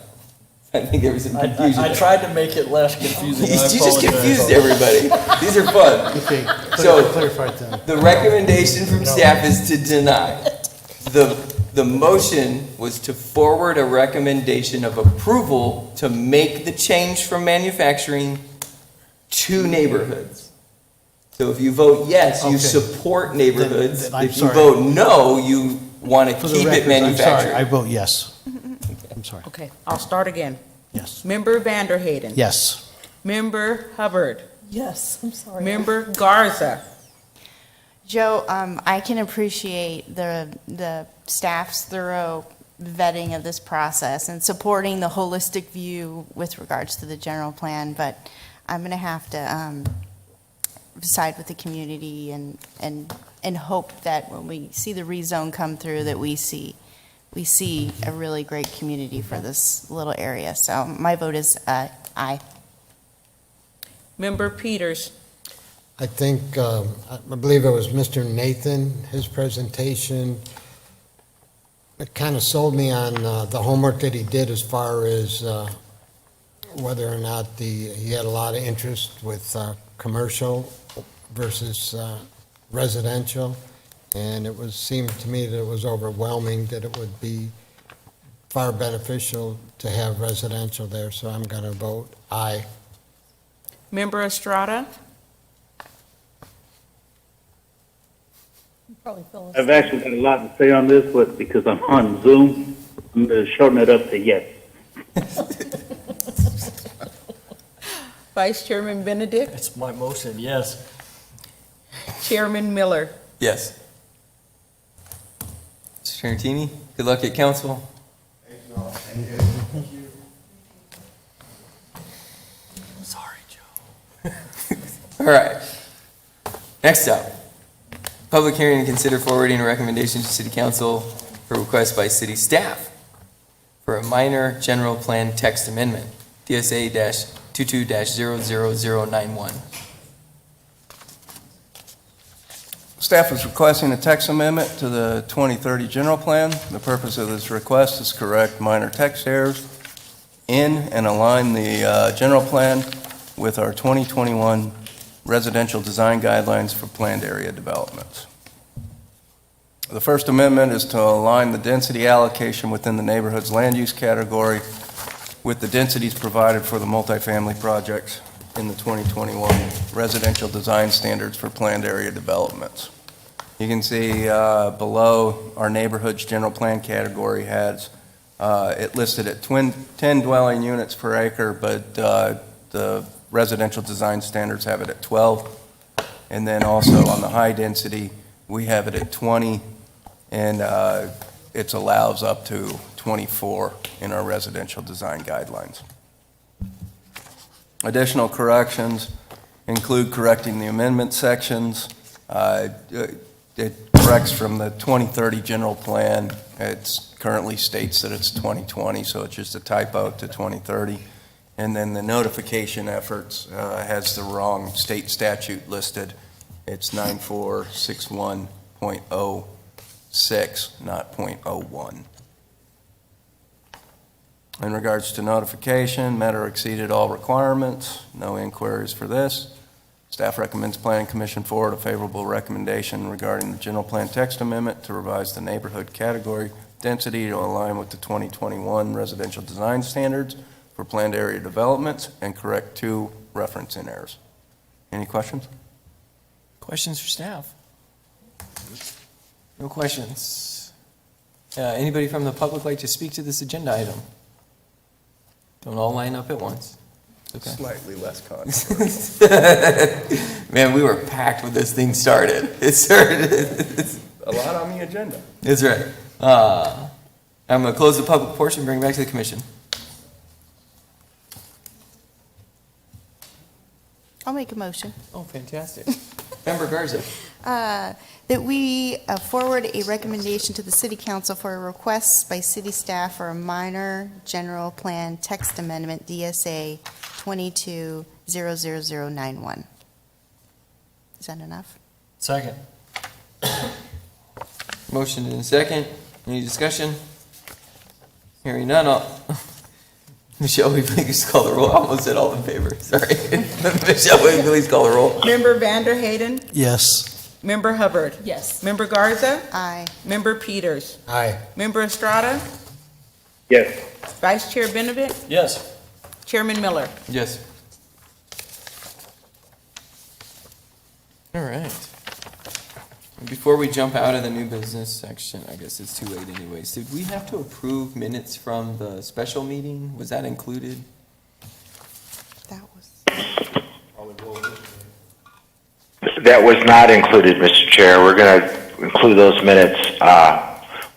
I think there was some confusion. I there. tried to make it less confusing. You I just apologize. confused everybody. These are fun. Okay, So, clarify that. the recommendation from staff is to deny. The motion was to forward a recommendation of approval to make the change from manufacturing to neighborhoods. So if you vote yes, you Okay. support neighborhoods. Then I'm If you sorry. vote no, you want to For the keep it record, I'm sorry, manufacturing. I vote yes. I'm sorry. Okay, I'll start again. Yes. Member Vanderhayden. Yes. Member Hubbard. Yes, I'm sorry. Member Garza. Joe, I can appreciate the staff's thorough vetting of this process and supporting the holistic view with regards to the general plan, but I'm going to have to side with the community and hope that when we see the rezone come through, that we see a really great community for this little area. So my vote is aye. Member Peters. I think, I believe it was Mr. Nathan, his presentation, it kind of sold me on the homework that he did as far as whether or not he had a lot of interest with commercial versus residential. And it seemed to me that it was overwhelming, that it would be far beneficial to have residential there, so I'm going to vote aye. Member Estrada. Probably fell asleep. I've actually got a lot to say on this, but because I'm on Zoom, I'm going to shorten it up to yes. Vice Chairman Benedict. It's my motion, yes. Chairman Miller. Yes. Mr. Tarantini, good luck at council. Sorry, Joe. All right. Next up, public hearing and consider forwarding a recommendation to city council for request by city staff for a minor general plan text amendment, DSA-22-000091. Staff is requesting a text amendment to the 2030 general plan. The purpose of this request is to correct minor text errors in and align the general plan with our 2021 residential design guidelines for planned area developments. The first amendment is to align the density allocation within the neighborhood's land use category with the densities provided for the multifamily projects in the 2021 residential design standards for planned area developments. You can see below our neighborhood's general plan category has it listed at 10 dwelling units per acre, but the residential design standards have it at 12. And then also on the high density, we have it at 20, and it allows up to 24 in our residential design guidelines. Additional corrections include correcting the amendment sections. It corrects from the 2030 general plan. It currently states that it's 2020, so it's just a typo to 2030. And then the notification efforts has the wrong state statute listed. It's 9461.06, not .01. In regards to notification, matter exceeded all requirements. No inquiries for this. Staff recommends Planning Commission forward a favorable recommendation regarding the general plan text amendment to revise the neighborhood category density to align with the 2021 residential design standards for planned area developments and correct 2 referencing errors. Any questions? Questions for staff? No questions. Anybody from the public like to speak to this agenda item? Don't all line up at once. Okay. Slightly less controversial. Man, we were packed when this thing started. It started. A lot on the agenda. That's right. I'm going to close the public portion and bring it back to the commission. I'll make a motion. Oh, fantastic. Member Garza. That we forward a recommendation to the city council for a request by city staff for a minor general plan text amendment, DSA 22-00091. Is that enough? Second. Motion and a second. Any discussion? Hearing none, Michelle, will you please call the roll? I almost said all in favor, sorry. Michelle, will you please call the roll? Member Vanderhayden? Yes. Member Hubbard? Yes. Member Garza? Aye. Member Peters? Aye. Member Estrada? Yes. Vice Chair Benedict? Yes. Chairman Miller? Yes. All right. Before we jump out of the new business section, I guess it's too late anyways, did we have to approve minutes from the special meeting? Was that included? That was. That was not included, Mr. Chair. We're going to include those minutes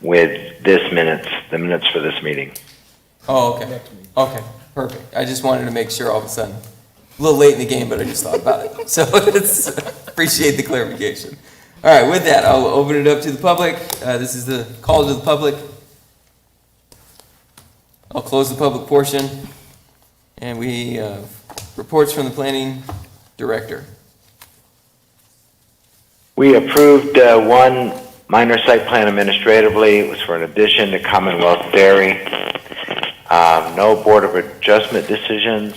with the minutes for this meeting. Oh, okay. Okay, perfect. I just wanted to make sure all of a sudden. A little late in the game, but I just thought about it. So appreciate the clarification. All right, with that, I'll open it up to the public. This is the call to the public. I'll close the public portion. And we, reports from the planning director. We approved one minor site plan administratively. It was for an addition to Commonwealth Dairy. No Board of Adjustment decisions.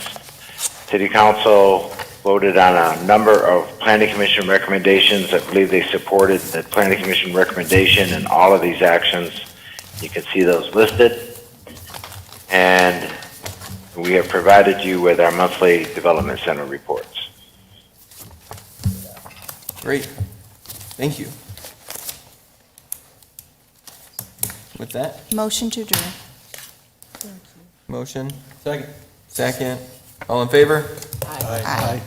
City Council voted on a number of Planning Commission recommendations. I believe they supported the Planning Commission recommendation in all of these actions. You can see those listed. And we have provided you with our monthly Development Center reports. Great. Thank you. With that, Motion to adjourn. motion. Second. Second. All in favor? Aye.